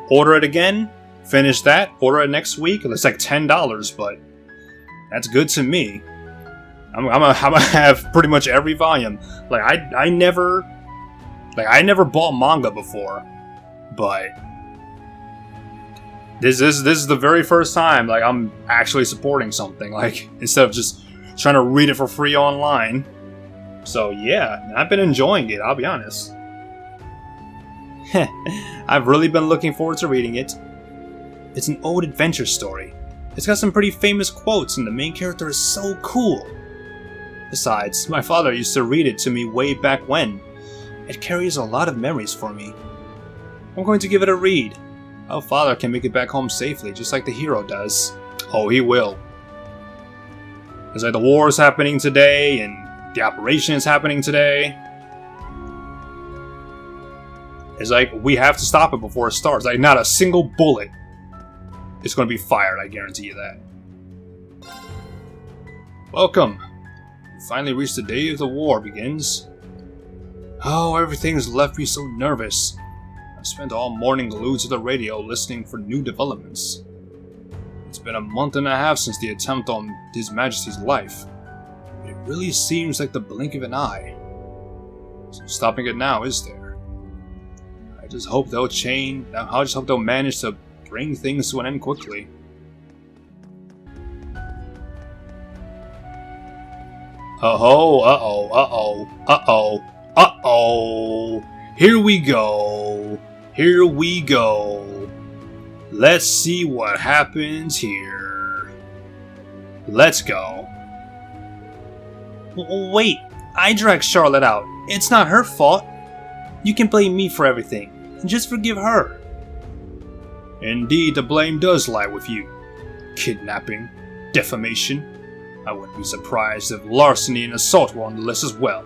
order it again. Finish that, order it next week. It's like $10, but that's good to me. I'm gonna have pretty much every volume. Like, I never bought manga before, but this is the very first time like I'm actually supporting something. Like, instead of just trying to read it for free online. So yeah, I've been enjoying it. I'll be honest. I've really been looking forward to reading it. It's an old adventure story. It's got some pretty famous quotes and the main character is so cool. Besides, my father used to read it to me way back when. It carries a lot of memories for me. I'm going to give it a read. Our father can make it back home safely, just like the hero does. Oh, he will. It's like the war is happening today and the operation is happening today. It's like, we have to stop it before it starts. Like, not a single bullet is going to be fired, I guarantee you that. Welcome. We finally reached the day of the war begins. Oh, everything's left me so nervous. I spent all morning glued to the radio listening for new developments. It's been a month and a half since the attempt on His Majesty's life. But it really seems like the blink of an eye. So stopping it now, is there? I just hope they'll manage to bring things to an end quickly. Uh-oh, uh-oh, uh-oh, uh-oh, uh-oh. Here we go. Here we go. Let's see what happens here. Let's go. Wait, I dragged Charlotte out. It's not her fault. You can blame me for everything, and just forgive her. Indeed, the blame does lie with you. Kidnapping, defamation. I wouldn't be surprised if larceny and assault were on the list as well.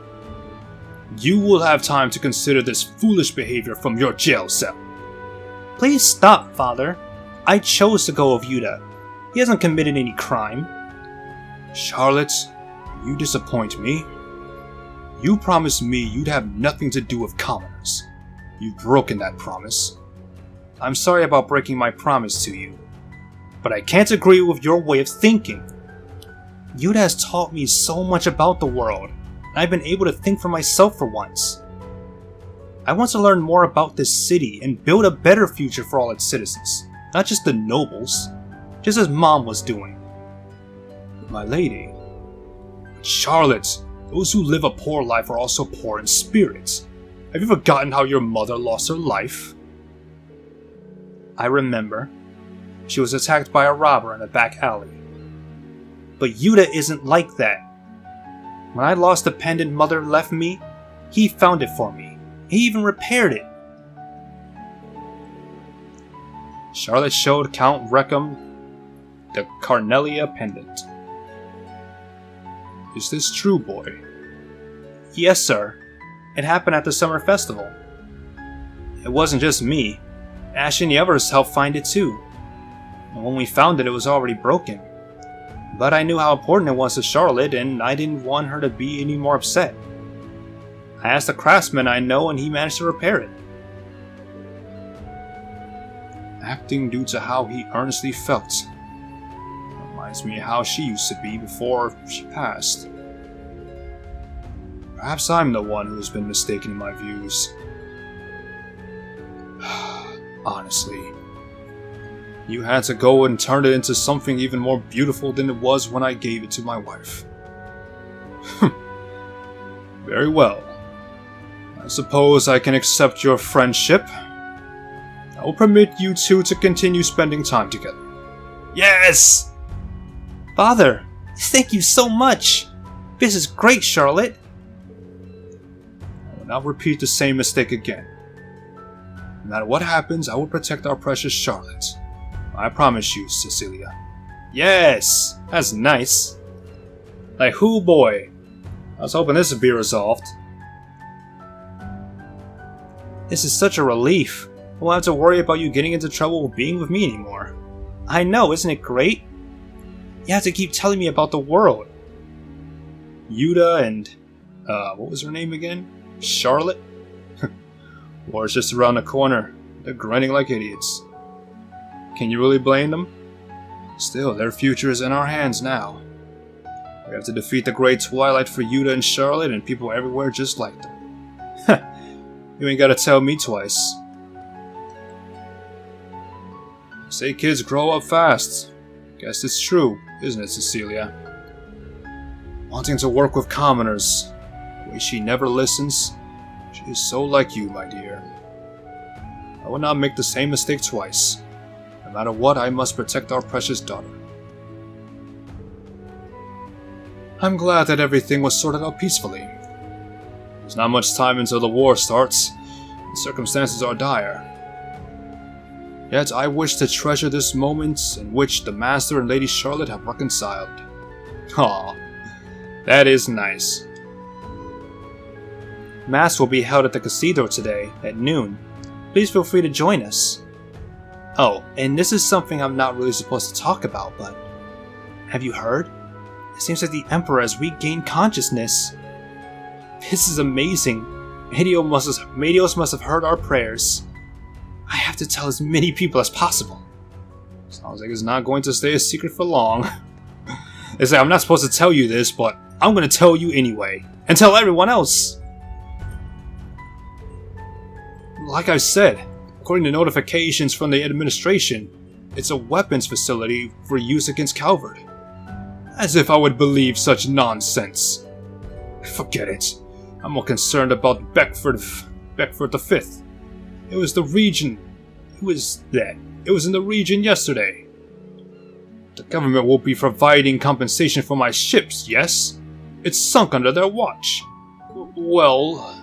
You will have time to consider this foolish behavior from your jail cell. Please stop, Father. I chose to go with Yuta. He hasn't committed any crime. Charlotte, you disappoint me. You promised me you'd have nothing to do with commoners. You've broken that promise. I'm sorry about breaking my promise to you, but I can't agree with your way of thinking. Yuta has taught me so much about the world, and I've been able to think for myself for once. I want to learn more about this city and build a better future for all its citizens, not just the nobles, just as Mom was doing. My lady, Charlotte, those who live a poor life are also poor in spirit. Have you forgotten how your mother lost her life? I remember. She was attacked by a robber in a back alley. But Yuta isn't like that. When I lost the pendant Mother left me, he found it for me. He even repaired it. Charlotte showed Count Reckham the Carnelia pendant. Is this true, boy? Yes, sir. It happened at the summer festival. It wasn't just me. Ash and the others helped find it too. And when we found it, it was already broken. But I knew how important it was to Charlotte, and I didn't want her to be any more upset. I asked a craftsman I know, and he managed to repair it. Acting due to how he earnestly felt. Reminds me of how she used to be before she passed. Perhaps I'm the one who's been mistaken in my views. Honestly, you had to go and turn it into something even more beautiful than it was when I gave it to my wife. Very well. I suppose I can accept your friendship. I will permit you two to continue spending time together. Yes! Father, thank you so much! This is great, Charlotte! I will not repeat the same mistake again. No matter what happens, I will protect our precious Charlotte. I promise you, Cecilia. Yes! That's nice. Like who, boy? I was hoping this would be resolved. This is such a relief. I won't have to worry about you getting into trouble with being with me anymore. I know, isn't it great? You have to keep telling me about the world. Yuta and... what was her name again? Charlotte? War's just around the corner. They're grinding like idiots. Can you really blame them? Still, their future is in our hands now. We have to defeat the Great Twilight for Yuta and Charlotte and people everywhere just like them. You ain't gotta tell me twice. Say kids grow up fast. Guess it's true, isn't it, Cecilia? Wanting to work with commoners. The way she never listens. She is so like you, my dear. I will not make the same mistake twice. No matter what, I must protect our precious daughter. I'm glad that everything was sorted out peacefully. There's not much time until the war starts. The circumstances are dire. Yet I wish to treasure this moment in which the Master and Lady Charlotte have reconciled. Aw, that is nice. Mass will be held at the cathedral today, at noon. Please feel free to join us. Oh, and this is something I'm not really supposed to talk about, but... have you heard? It seems like the Emperor has regained consciousness. This is amazing. Medios must have heard our prayers. I have to tell as many people as possible. Sounds like it's not going to stay a secret for long. It's like I'm not supposed to tell you this, but I'm going to tell you anyway. And tell everyone else. Like I said, according to notifications from the administration, it's a weapons facility for use against Calvert. As if I would believe such nonsense. Forget it. I'm more concerned about Beckford the Fifth. It was the region. Who is that? It was in the region yesterday. The government will be providing compensation for my ships, yes? It's sunk under their watch. Well...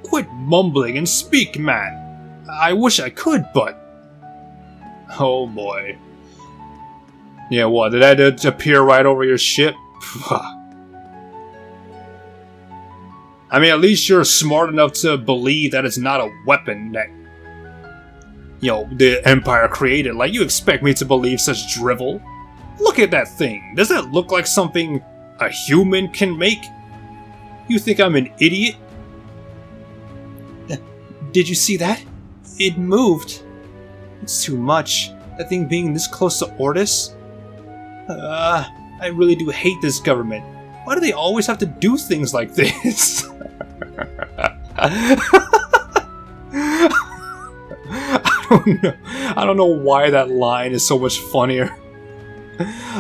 Quit mumbling and speak, man. I wish I could, but... Oh boy. Yeah, what? Did that appear right over your ship? I mean, at least you're smart enough to believe that it's not a weapon that, you know, the Empire created. Like, you expect me to believe such drivel? Look at that thing. Does that look like something a human can make? You think I'm an idiot? Did you see that? It moved. It's too much. That thing being this close to Ordis? I really do hate this government. Why do they always have to do things like this? I don't know why that line is so much funnier.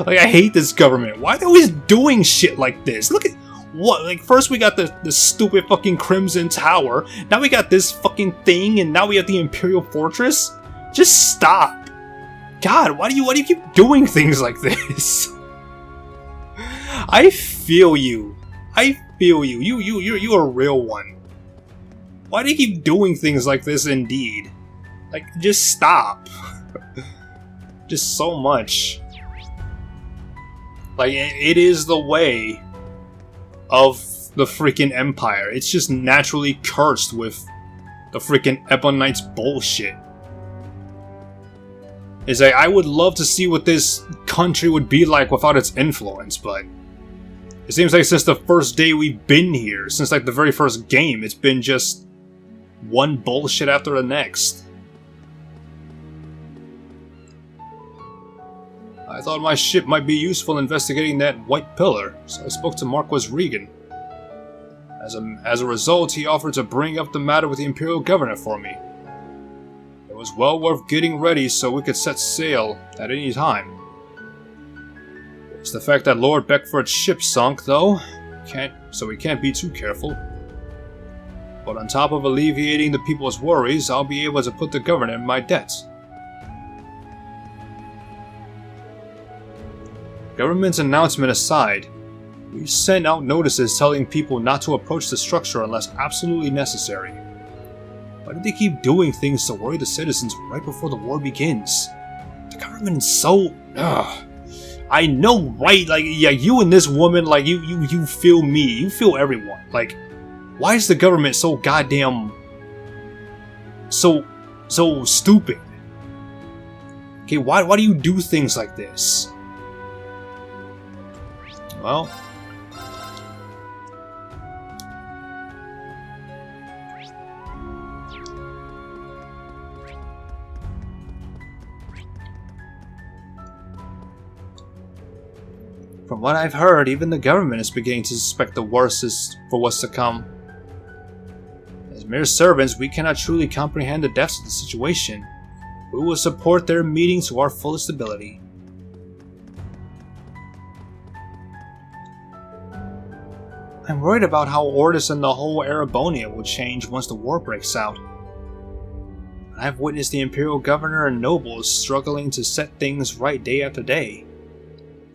Like, I hate this government. Why are they always doing shit like this? Look at what, like, first we got the stupid fucking Crimson Tower, now we got this fucking thing, and now we have the Imperial Fortress? Just stop. God, why do you keep doing things like this? I feel you. I feel you. You're a real one. Why do you keep doing things like this indeed? Like, just stop. Just so much. Like, it is the way of the freaking Empire. It's just naturally cursed with the freaking Ebonites bullshit. It's like, I would love to see what this country would be like without its influence, but it seems like since the first day we've been here, since like the very first game, it's been just one bullshit after the next. I thought my ship might be useful investigating that white pillar, so I spoke to Marquis Regan. As a result, he offered to bring up the matter with the Imperial Governor for me. It was well worth getting ready so we could set sail at any time. It's the fact that Lord Beckford's ship sunk, though, so we can't be too careful. But on top of alleviating the people's worries, I'll be able to put the Governor in my debt. Government's announcement aside, we sent out notices telling people not to approach the structure unless absolutely necessary. Why do they keep doing things to worry the citizens right before the war begins? The government is so... I know, right? Like, yeah, you and this woman, like, you feel me. You feel everyone. Like, why is the government so goddamn... So stupid? Okay, why do you do things like this? Well... From what I've heard, even the government is beginning to suspect the worst is for what's to come. As mere servants, we cannot truly comprehend the depths of the situation. We will support their meeting to our fullest ability. I'm worried about how Ordis and the whole Erebonia will change once the war breaks out. I've witnessed the Imperial Governor and nobles struggling to set things right day after day.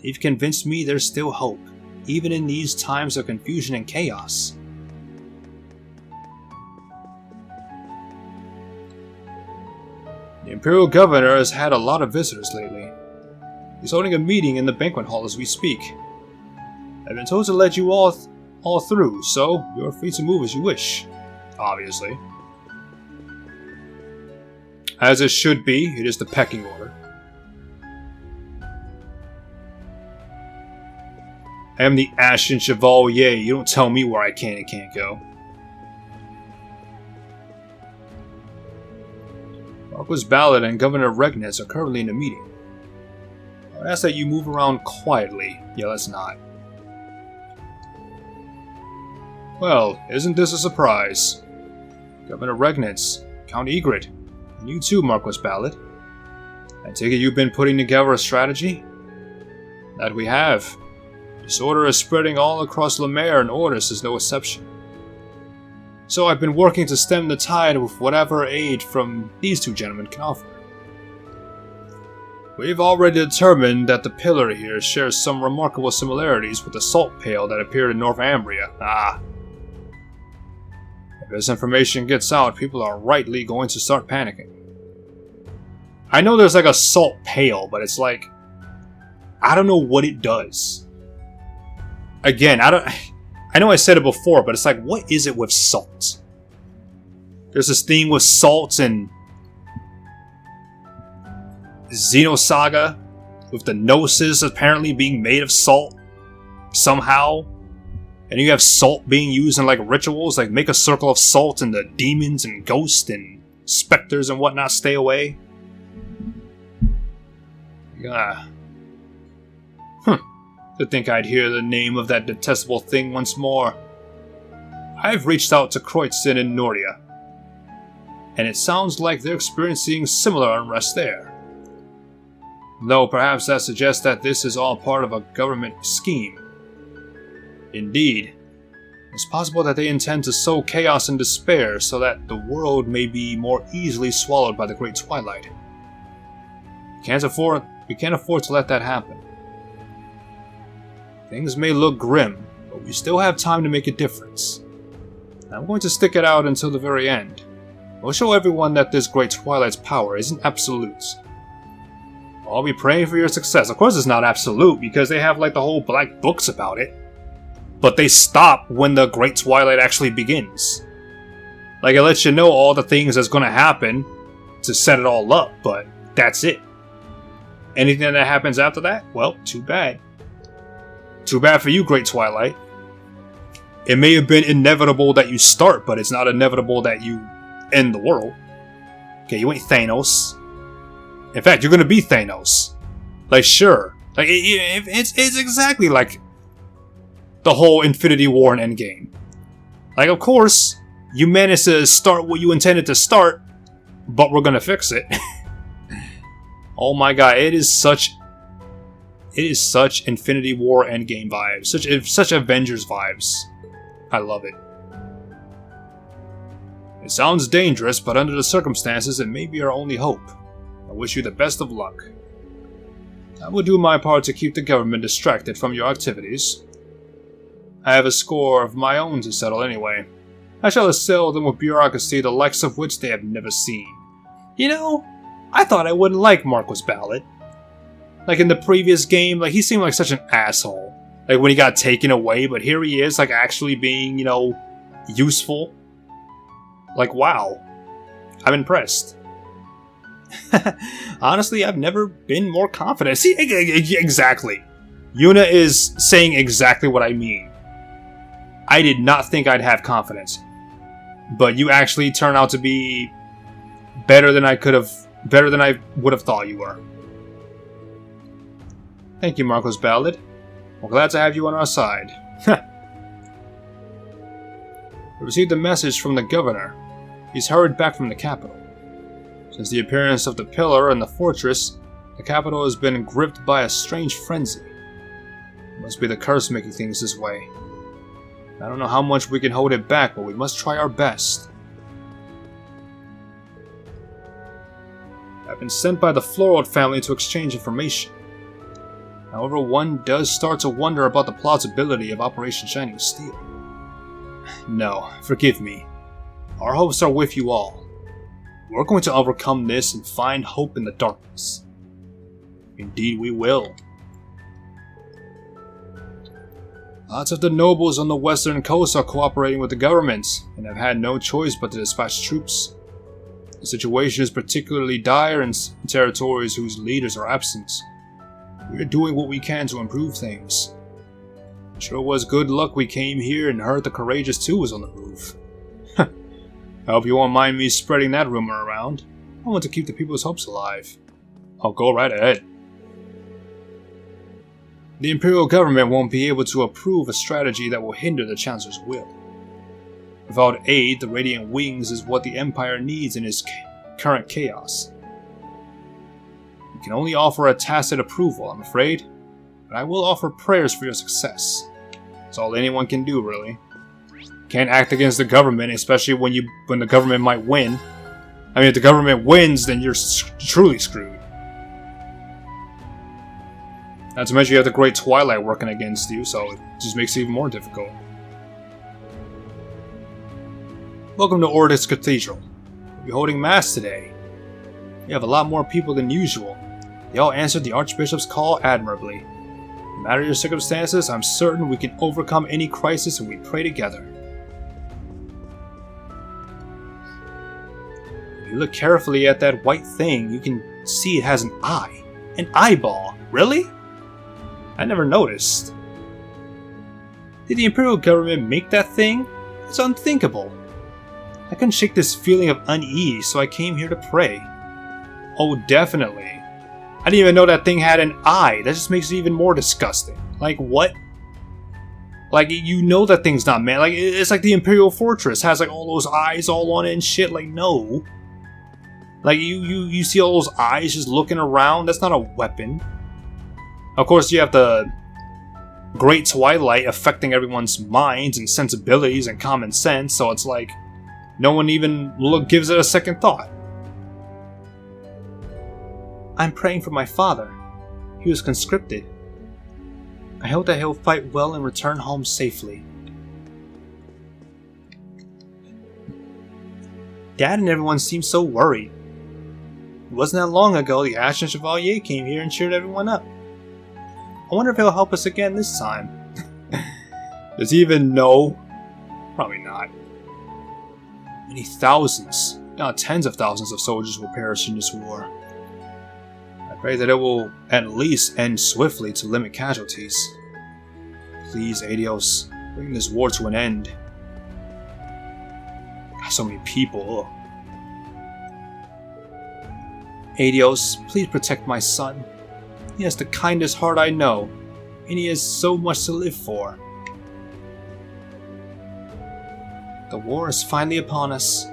They've convinced me there's still hope, even in these times of confusion and chaos. The Imperial Governor has had a lot of visitors lately. He's holding a meeting in the banquet hall as we speak. I've been told to let you all through, so you're free to move as you wish. Obviously. As it should be, it is the pecking order. I am the Ashen Chevalier. You don't tell me where I can and can't go. Marquis Ballard and Governor Regnitz are currently in a meeting. I would ask that you move around quietly. Yeah, let's not. Well, isn't this a surprise? Governor Regnitz, Count Egret, and you too, Marquis Ballard. I take it you've been putting together a strategy? That we have. Disorder is spreading all across Lemaire, and Ordis is no exception. So I've been working to stem the tide with whatever aid from these two gentlemen can offer. We've already determined that the pillar here shares some remarkable similarities with the salt pail that appeared in Northumbria. If this information gets out, people are rightly going to start panicking. I know there's like a salt pail, but it's like, I don't know what it does. Again, I know I said it before, but it's like, what is it with salt? There's this thing with salt and Xenosaga, with the Gnosis apparently being made of salt somehow. And you have salt being used in like rituals, like make a circle of salt and the demons and ghosts and specters and whatnot stay away. To think I'd hear the name of that detestable thing once more. I've reached out to Kreutzen in Nordia, and it sounds like they're experiencing similar unrest there. Though perhaps that suggests that this is all part of a government scheme. Indeed, it's possible that they intend to sow chaos and despair so that the world may be more easily swallowed by the Great Twilight. We can't afford to let that happen. Things may look grim, but we still have time to make a difference. I'm going to stick it out until the very end. We'll show everyone that this Great Twilight's power isn't absolute. I'll be praying for your success. Of course it's not absolute, because they have like the whole black books about it. But they stop when the Great Twilight actually begins. Like, it lets you know all the things that's going to happen to set it all up, but that's it. Anything that happens after that? Well, too bad. Too bad for you, Great Twilight. It may have been inevitable that you start, but it's not inevitable that you end the world. Okay, you ain't Thanos. In fact, you're gonna be Thanos. Like, sure. Like, it's exactly like the whole Infinity War and Endgame. Like, of course, you managed to start what you intended to start, but we're gonna fix it. Oh my god, it is such Infinity War Endgame vibes. Such Avengers vibes. I love it. It sounds dangerous, but under the circumstances, it may be our only hope. I wish you the best of luck. I will do my part to keep the government distracted from your activities. I have a score of my own to settle anyway. I shall assail them with bureaucracy the likes of which they have never seen. You know, I thought I wouldn't like Marquis Ballard. Like in the previous game, like he seemed like such an asshole. Like when he got taken away, but here he is, like actually being, you know, useful. Like, wow. I'm impressed. Honestly, I've never been more confident. See, exactly. Yuna is saying exactly what I mean. I did not think I'd have confidence. But you actually turn out to be better than I would have thought you were. Thank you, Marquis Ballard. We're glad to have you on our side. We received a message from the governor. He's hurried back from the capital. Since the appearance of the pillar and the fortress, the capital has been gripped by a strange frenzy. It must be the curse making things this way. I don't know how much we can hold it back, but we must try our best. I've been sent by the Florod family to exchange information. However, one does start to wonder about the plausibility of Operation Shining Steel. No, forgive me. Our hopes are with you all. We're going to overcome this and find hope in the darkness. Indeed we will. Lots of the nobles on the western coast are cooperating with the government, and have had no choice but to dispatch troops. The situation is particularly dire in territories whose leaders are absent. We're doing what we can to improve things. Sure was good luck we came here and heard the Courageous 2 was on the move. I hope you won't mind me spreading that rumor around. I want to keep the people's hopes alive. I'll go right ahead. The Imperial government won't be able to approve a strategy that will hinder the Chancellor's will. Without aid, the Radiant Wings is what the Empire needs in its current chaos. We can only offer a tacit approval, I'm afraid. but I will offer prayers for your success. That's all anyone can do, really. Can't act against the government, especially when the government might win. I mean, if the government wins, then you're truly screwed. Not to mention you have the Great Twilight working against you, so it just makes it even more difficult. Welcome to Ordis Cathedral. We'll be holding Mass today. We have a lot more people than usual. They all answered the Archbishop's call admirably. No matter your circumstances, I'm certain we can overcome any crisis if we pray together. If you look carefully at that white thing, you can see it has an eye. An eyeball. Really? I never noticed. Did the Imperial government make that thing? It's unthinkable. I couldn't shake this feeling of unease, so I came here to pray. Oh, definitely. I didn't even know that thing had an eye. That just makes it even more disgusting. Like, what? Like, you know that thing's not man. Like, it's like the Imperial Fortress has, like, all those eyes all on it and shit. Like, no. Like, you see all those eyes just looking around? That's not a weapon. Of course, you have the Great Twilight affecting everyone's minds and sensibilities and common sense, so it's like, no one even gives it a second thought. I'm praying for my father. He was conscripted. I hope that he'll fight well and return home safely. Dad and everyone seem so worried. It wasn't that long ago the Ashen Chevalier came here and cheered everyone up. I wonder if he'll help us again this time. Does he even know? Probably not. Many thousands, not tens of thousands of soldiers will perish in this war. I pray that it will at least end swiftly to limit casualties. Please, Adios, bring this war to an end. So many people. Adios, please protect my son. He has the kindest heart I know, and he has so much to live for. The war is finally upon us.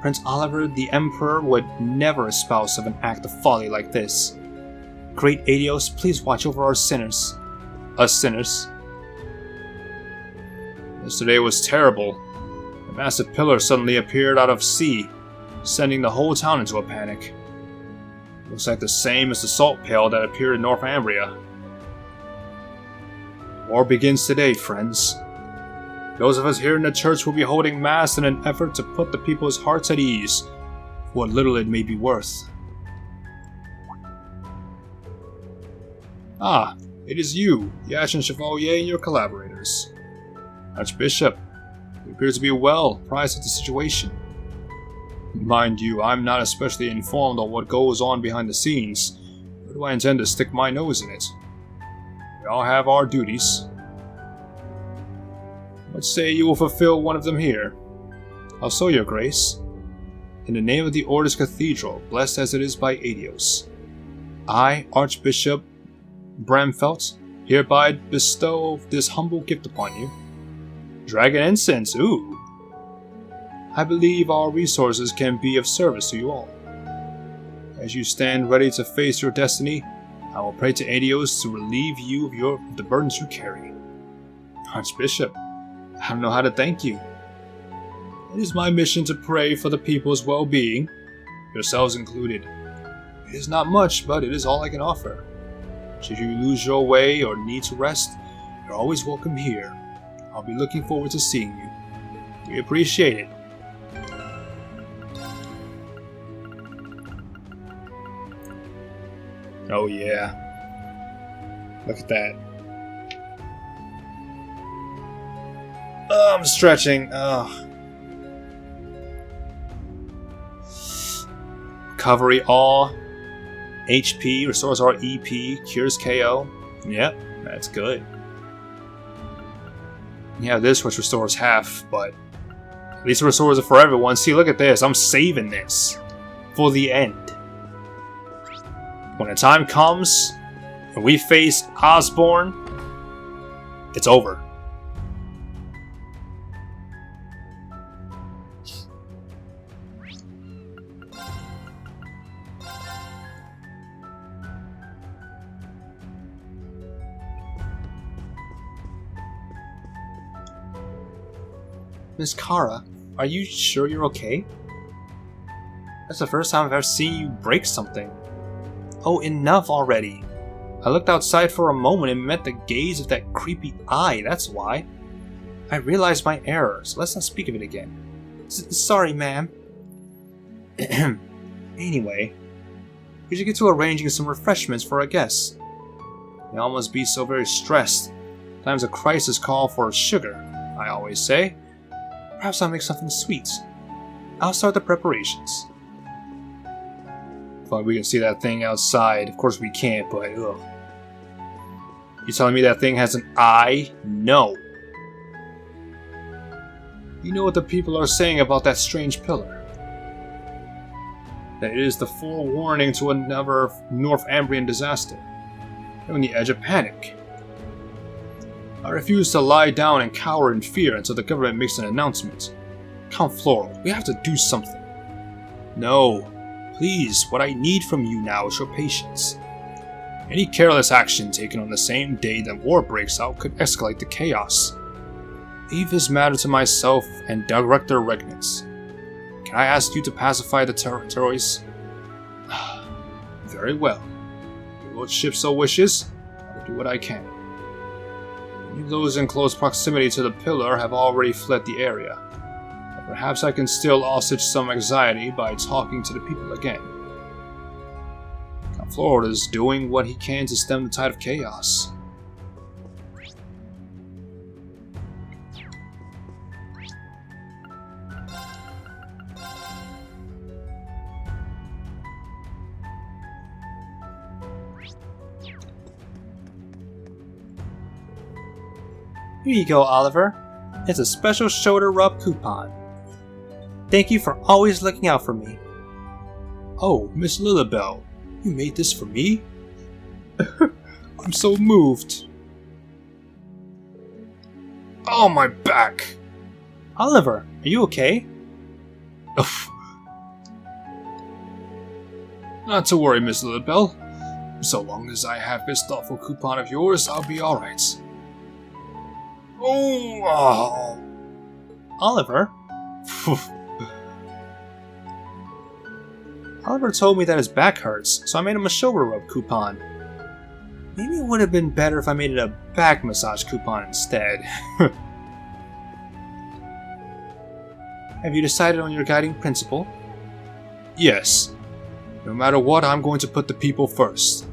Prince Oliver, the Emperor, would never espouse of an act of folly like this. Great Adios, please watch over our sinners. Us sinners. Yesterday was terrible. A massive pillar suddenly appeared out of sea, sending the whole town into a panic. Looks like the same as the salt pail that appeared in Northumbria. War begins today, friends. Those of us here in the church will be holding Mass in an effort to put the people's hearts at ease, for what little it may be worth. Ah, it is you, the Ashen Chevalier, and your collaborators. Archbishop, you appear to be well apprised of the situation. Mind you, I'm not especially informed on what goes on behind the scenes, nor do I intend to stick my nose in it. We all have our duties. Let's say you will fulfill one of them here. How so, your grace? In the name of the Ordis Cathedral, blessed as it is by Adios, I, Archbishop Bramfelt, hereby bestow this humble gift upon you. Dragon incense, ooh! I believe our resources can be of service to you all. As you stand ready to face your destiny, I will pray to Adios to relieve you of the burdens you carry. Archbishop, I don't know how to thank you. It is my mission to pray for the people's well-being, yourselves included. It is not much, but it is all I can offer. Should you lose your way or need to rest, you're always welcome here. I'll be looking forward to seeing you. We appreciate it. Oh yeah. Look at that. Oh, I'm stretching. Oh. Recovery all. HP restores our EP, cures KO. Yep, that's good. Yeah, this which restores half, but at least it restores it for everyone. See, look at this. I'm saving this for the end. When the time comes and we face Osborne, it's over. Miss Kara, are you sure you're okay? That's the first time I've ever seen you break something. Oh, enough already. I looked outside for a moment and met the gaze of that creepy eye, that's why. I realized my error, so let's not speak of it again. Sorry, ma'am. Anyway, we should get to arranging some refreshments for our guests. They all must be so very stressed. Times of crisis call for sugar, I always say. Perhaps I'll make something sweet. I'll start the preparations. Thought we can see that thing outside. Of course we can't, but ugh. You telling me that thing has an eye? No. You know what the people are saying about that strange pillar? That it is the forewarning to another Northumbrian disaster. They're on the edge of panic. I refuse to lie down and cower in fear until the government makes an announcement. Count Floral, we have to do something. No. Please, what I need from you now is your patience. Any careless action taken on the same day that war breaks out could escalate the chaos. Leave this matter to myself and Director Regnitz. Can I ask you to pacify the territories? Very well. Your lordship so wishes, I will do what I can. Many of those in close proximity to the pillar have already fled the area. Perhaps I can still assuage some anxiety by talking to the people again. Count Florida is doing what he can to stem the tide of chaos. Here you go, Oliver. It's a special shoulder rub coupon. Thank you for always looking out for me. Oh, Miss Lilibelle, you made this for me? I'm so moved. Oh, my back! Oliver, are you okay? Not to worry, Miss Lilibelle. So long as I have this thoughtful coupon of yours, I'll be alright. Oh! Oliver? Oliver told me that his back hurts, so I made him a shoulder rub coupon. Maybe it would have been better if I made it a back massage coupon instead. Have you decided on your guiding principle? Yes. No matter what, I'm going to put the people first.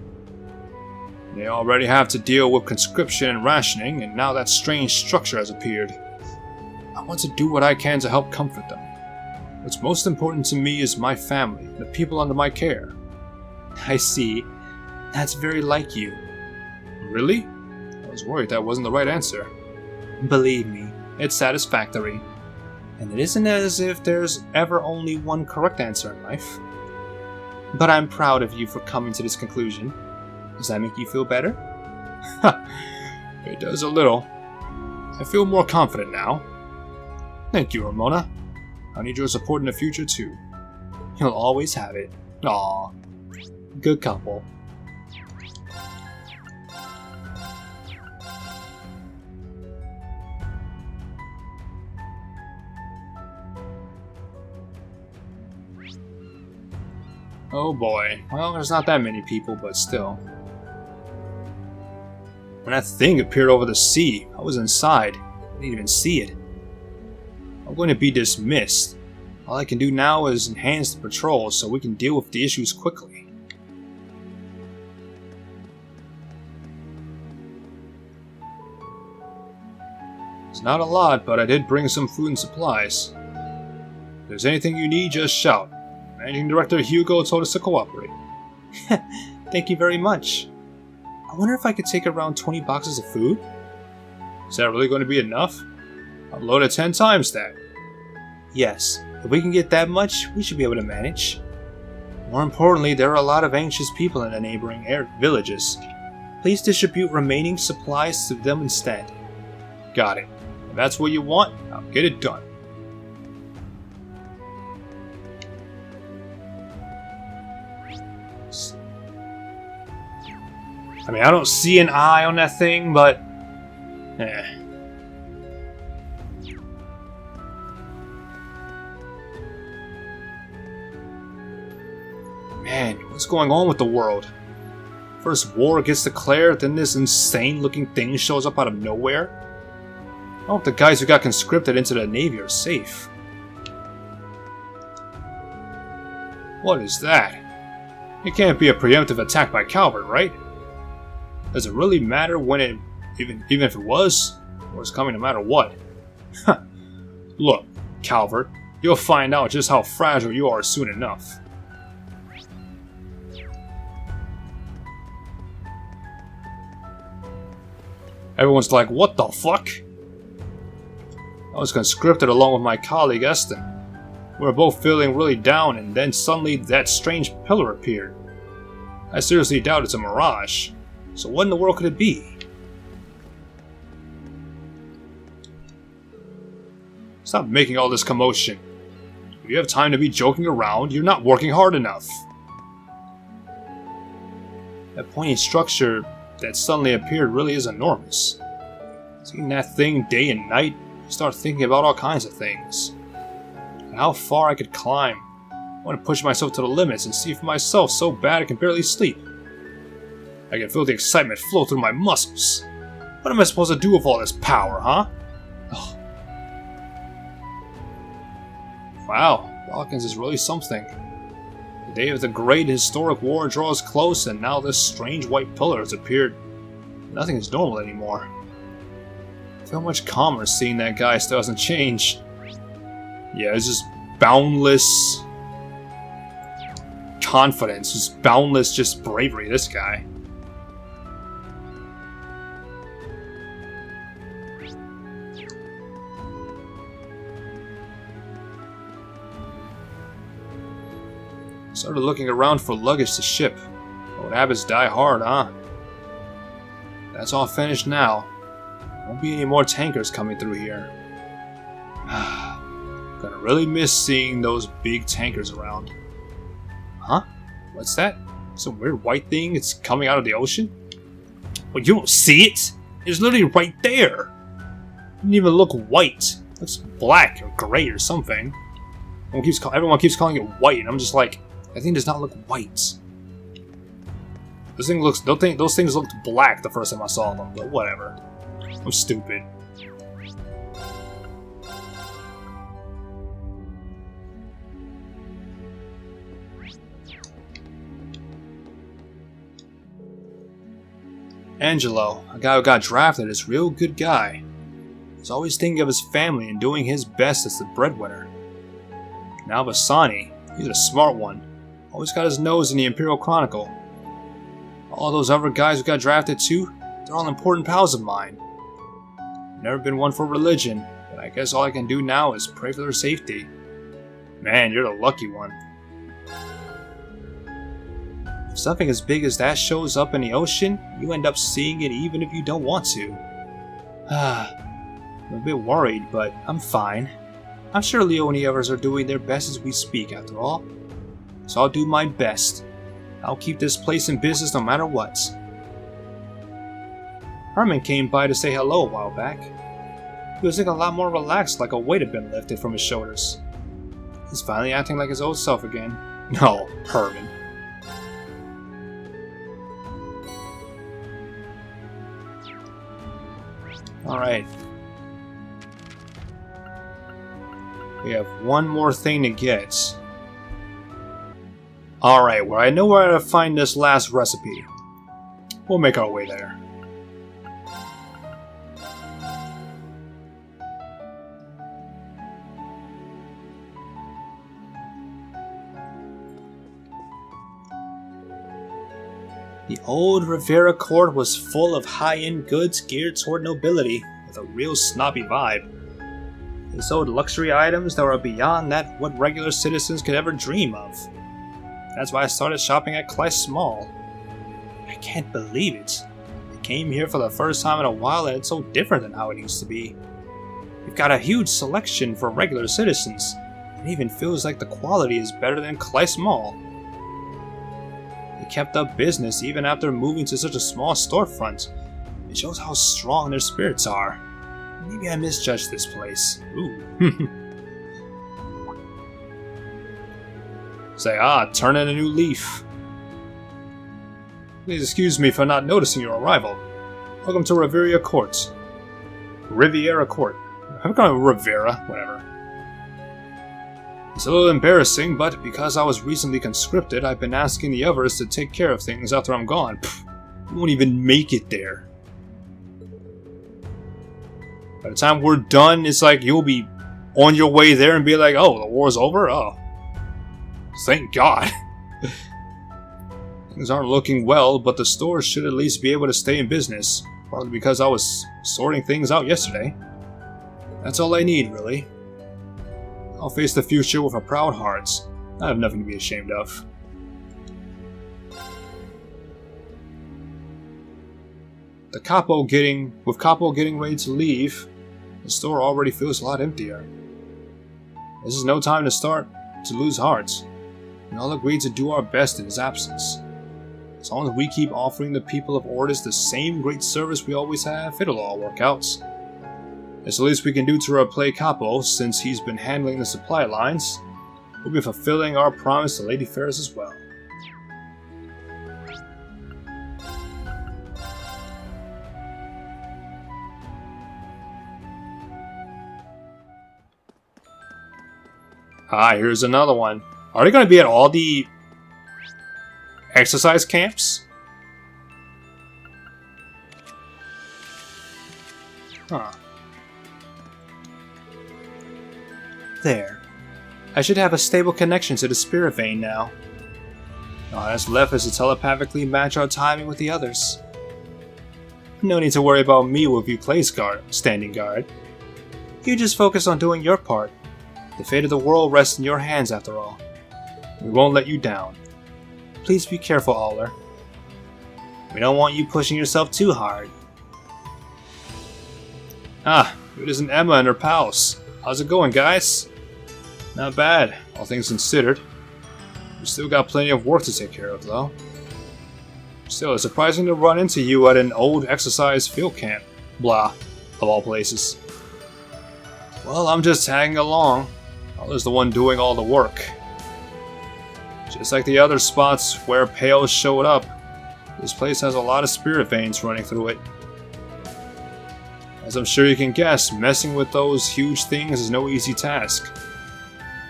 They already have to deal with conscription and rationing, and now that strange structure has appeared. I want to do what I can to help comfort them. What's most important to me is my family, the people under my care. I see. That's very like you. Really? I was worried that wasn't the right answer. Believe me, it's satisfactory. And it isn't as if there's ever only one correct answer in life. But I'm proud of you for coming to this conclusion. Does that make you feel better? It does a little. I feel more confident now. Thank you, Ramona. I need your support in the future, too. You'll always have it. Aw. Good couple. Oh boy. Well, there's not that many people, but still. When that thing appeared over the sea, I was inside. I didn't even see it. I'm going to be dismissed. All I can do now is enhance the patrol so we can deal with the issues quickly. It's not a lot, but I did bring some food and supplies. If there's anything you need, just shout. Managing Director Hugo told us to cooperate. Thank you very much. I wonder if I could take around 20 boxes of food? Is that really going to be enough? I'll load it 10 times that. Yes, if we can get that much, we should be able to manage. More importantly, there are a lot of anxious people in the neighboring villages. Please distribute remaining supplies to them instead. Got it. If that's what you want, I'll get it done. I mean, I don't see an eye on that thing, but... Man, what's going on with the world? First war gets declared, then this insane looking thing shows up out of nowhere. I hope the guys who got conscripted into the Navy are safe. What is that? It can't be a preemptive attack by Calvert, right? Does it really matter when it, even if it was? Or it's coming no matter what? Look, Calvert, you'll find out just how fragile you are soon enough. Everyone's like, what the fuck? I was conscripted along with my colleague Eston. We were both feeling really down, and then suddenly that strange pillar appeared. I seriously doubt it's a mirage. So what in the world could it be? Stop making all this commotion. If you have time to be joking around, you're not working hard enough. That pointy structure that suddenly appeared really is enormous. Seeing that thing day and night, you start thinking about all kinds of things. And how far I could climb. I want to push myself to the limits and see for myself so bad I can barely sleep. I can feel the excitement flow through my muscles. What am I supposed to do with all this power, huh? Ugh. Wow, Balkans is really something. The day of the great historic war draws close, and now this strange white pillar has appeared. Nothing is normal anymore. I feel much calmer seeing that guy still hasn't changed. Yeah, it's just boundless confidence, just boundless just bravery, this guy. Started looking around for luggage to ship. Old habits die hard, huh? That's all finished now. Won't be any more tankers coming through here. Gonna really miss seeing those big tankers around. Huh? What's that? Some weird white thing? It's coming out of the ocean? Well, you don't see it? It's literally right there! It didn't even look white. It looks black or gray or something. Everyone keeps calling it white, and I'm just like, that thing does not look white. Those things looked black the first time I saw them, but whatever. I'm stupid. Angelo, a guy who got drafted, is a real good guy. He's always thinking of his family and doing his best as the breadwinner. Now Bassani, he's a smart one. Always got his nose in the Imperial Chronicle. All those other guys who got drafted too, they're all important pals of mine. Never been one for religion, but I guess all I can do now is pray for their safety. Man, you're the lucky one. If something as big as that shows up in the ocean, you end up seeing it even if you don't want to. I'm a bit worried, but I'm fine. I'm sure Leo and the others are doing their best as we speak, after all. So I'll do my best. I'll keep this place in business no matter what. Herman came by to say hello a while back. He was looking a lot more relaxed, like a weight had been lifted from his shoulders. He's finally acting like his old self again. No, Herman. Alright. We have one more thing to get. Alright, well I know where to find this last recipe. We'll make our way there. The old Rivera court was full of high-end goods geared toward nobility, with a real snobby vibe. They sold luxury items that were beyond that what regular citizens could ever dream of. That's why I started shopping at Kleist Mall. I can't believe it. I came here for the first time in a while and it's so different than how it used to be. We've got a huge selection for regular citizens. It even feels like the quality is better than Kleist Mall. They kept up business even after moving to such a small storefront. It shows how strong their spirits are. Maybe I misjudged this place. Ooh. Say, turn in a new leaf. Please excuse me for not noticing your arrival. Welcome to Riviera Court. Riviera Court. I'm going to Rivera, whatever. It's a little embarrassing, but because I was recently conscripted, I've been asking the others to take care of things after I'm gone. You won't even make it there. By the time we're done, it's like you'll be on your way there and be like, oh, the war's over? Oh. Thank God. Things aren't looking well, but the store should at least be able to stay in business. Partly because I was sorting things out yesterday. That's all I need, really. I'll face the future with a proud heart. I have nothing to be ashamed of. With Capo getting ready to leave, the store already feels a lot emptier. This is no time to lose hearts. We all agreed to do our best in his absence. As long as we keep offering the people of Ordis the same great service we always have, it'll all work out. It's the least we can do to repay Capo, since he's been handling the supply lines. We'll be fulfilling our promise to Lady Ferris as well. Here's another one. Are they going to be at all the exercise camps? Huh. There. I should have a stable connection to the spirit vein now. All that's left is to telepathically match our timing with the others. No need to worry about me if you place standing guard. You just focus on doing your part. The fate of the world rests in your hands after all. We won't let you down. Please be careful, Aller. We don't want you pushing yourself too hard. It isn't Emma and her pals. How's it going, guys? Not bad, all things considered. We still got plenty of work to take care of, though. Still, it's surprising to run into you at an old exercise field camp. Blah, of all places. Well, I'm just tagging along. Aller's the one doing all the work. Just like the other spots where Pale showed up, this place has a lot of spirit veins running through it. As I'm sure you can guess, messing with those huge things is no easy task.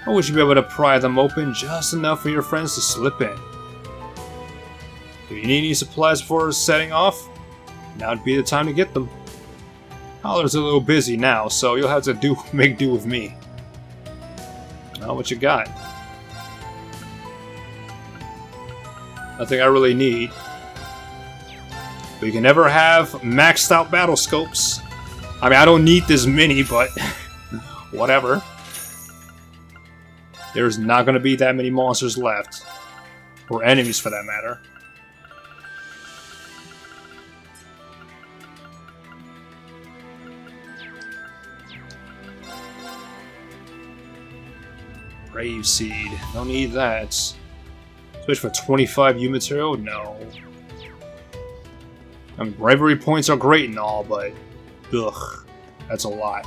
I wish you'd be able to pry them open just enough for your friends to slip in. If you need any supplies before setting off, now'd be the time to get them. Holler's a little busy now, so you'll have to make do with me. Now, what you got? Nothing I really need. But you can never have maxed out battle scopes. I mean, I don't need this many, but whatever. There's not going to be that many monsters left. Or enemies, for that matter. Brave Seed. Don't need that. Switch for 25 U material? No. I mean, bravery points are great and all, but ugh, that's a lot.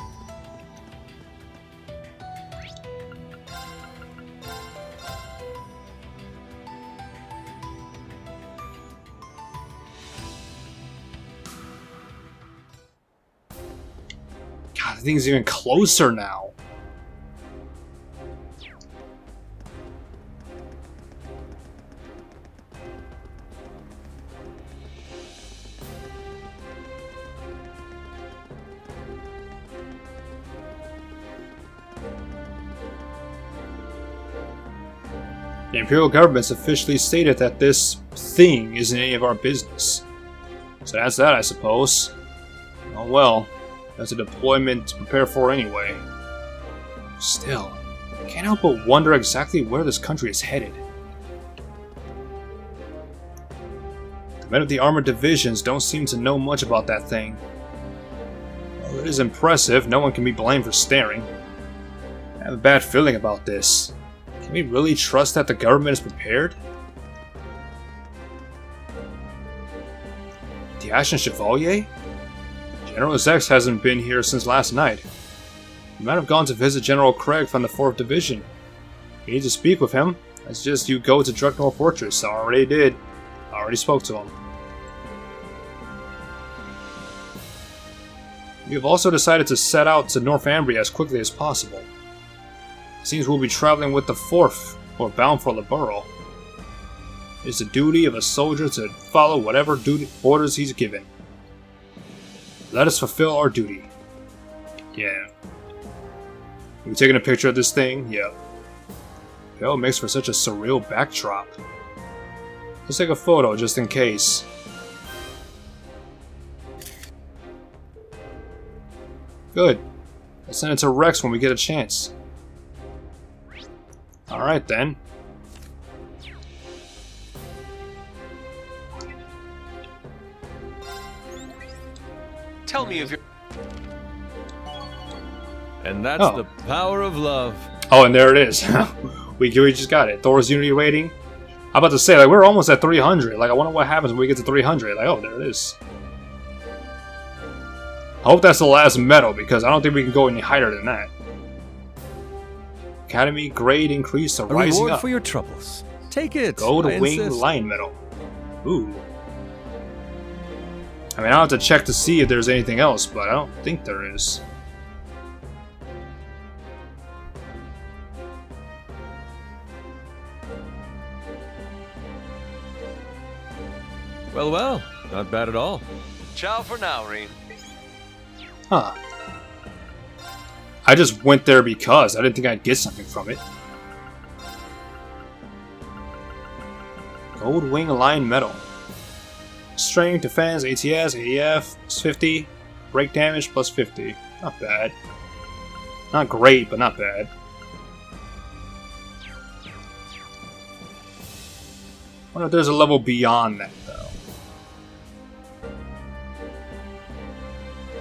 God, the thing's even closer now. The Imperial government's officially stated that this thing isn't any of our business. So that's that, I suppose. Oh well, that's a deployment to prepare for anyway. Still, I can't help but wonder exactly where this country is headed. The men of the armored divisions don't seem to know much about that thing. Well, it is impressive, no one can be blamed for staring. I have a bad feeling about this. Can we really trust that the government is prepared? The Ashen Chevalier? General Zex hasn't been here since last night. He might have gone to visit General Craig from the 4th Division. We need to speak with him. It's just you go to Dreknor Fortress. I already did. I already spoke to him. We have also decided to set out to Northumbria as quickly as possible. It seems we'll be traveling with the 4th, or bound for Liberl. It is the duty of a soldier to follow whatever orders he's given. Let us fulfill our duty. Yeah. Are we taking a picture of this thing? Yep. Oh, it makes for such a surreal backdrop. Let's take a photo just in case. Good. Let's send it to Rex when we get a chance. Alright then. Tell me of your... And that's Oh. the power of love. Oh, and there it is. we just got it. Thor's Unity rating. I'm about to say, like, we're almost at 300. Like, I wonder what happens when we get to 300. Like, oh, there it is. I hope that's the last medal, because I don't think we can go any higher than that. Academy grade increase to A rising reward up. for your troubles. Take it. Gold I Wing insist. Lion medal. Ooh. I mean, I'll have to check to see if there's anything else, but I don't think there is. Well, well. Not bad at all. Ciao for now, Reen. Huh. I just went there because I didn't think I'd get something from it. Gold Wing Lion medal. Strength, defense, ATS, AEF, plus 50. Break damage, plus 50. Not bad. Not great, but not bad. I wonder if there's a level beyond that, though.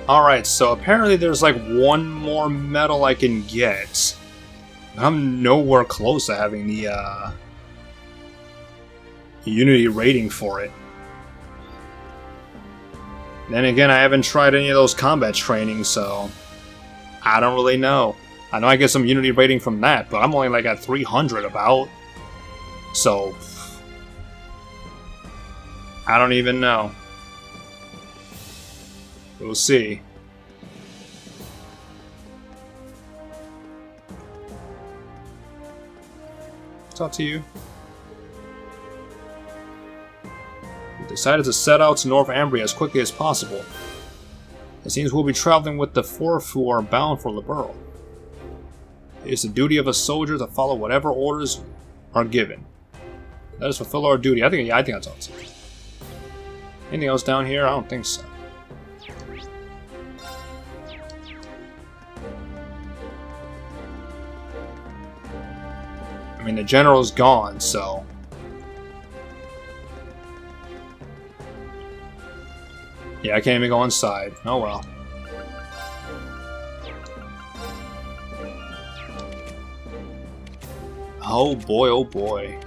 Alright, so apparently there's like one more medal I can get. I'm nowhere close to having the Unity rating for it. Then again, I haven't tried any of those combat trainings, so I don't really know. I know I get some Unity rating from that, but I'm only like at 300 about. So I don't even know. We'll see. Talk to you. We decided to set out to Northumbria as quickly as possible. It seems we'll be traveling with the 4th who are bound for Liberl. It is the duty of a soldier to follow whatever orders are given. Let us fulfill our duty. I think that's all. Anything else down here? I don't think so. I mean, the general's gone, so... Yeah, I can't even go inside. Oh well. Oh boy, oh boy.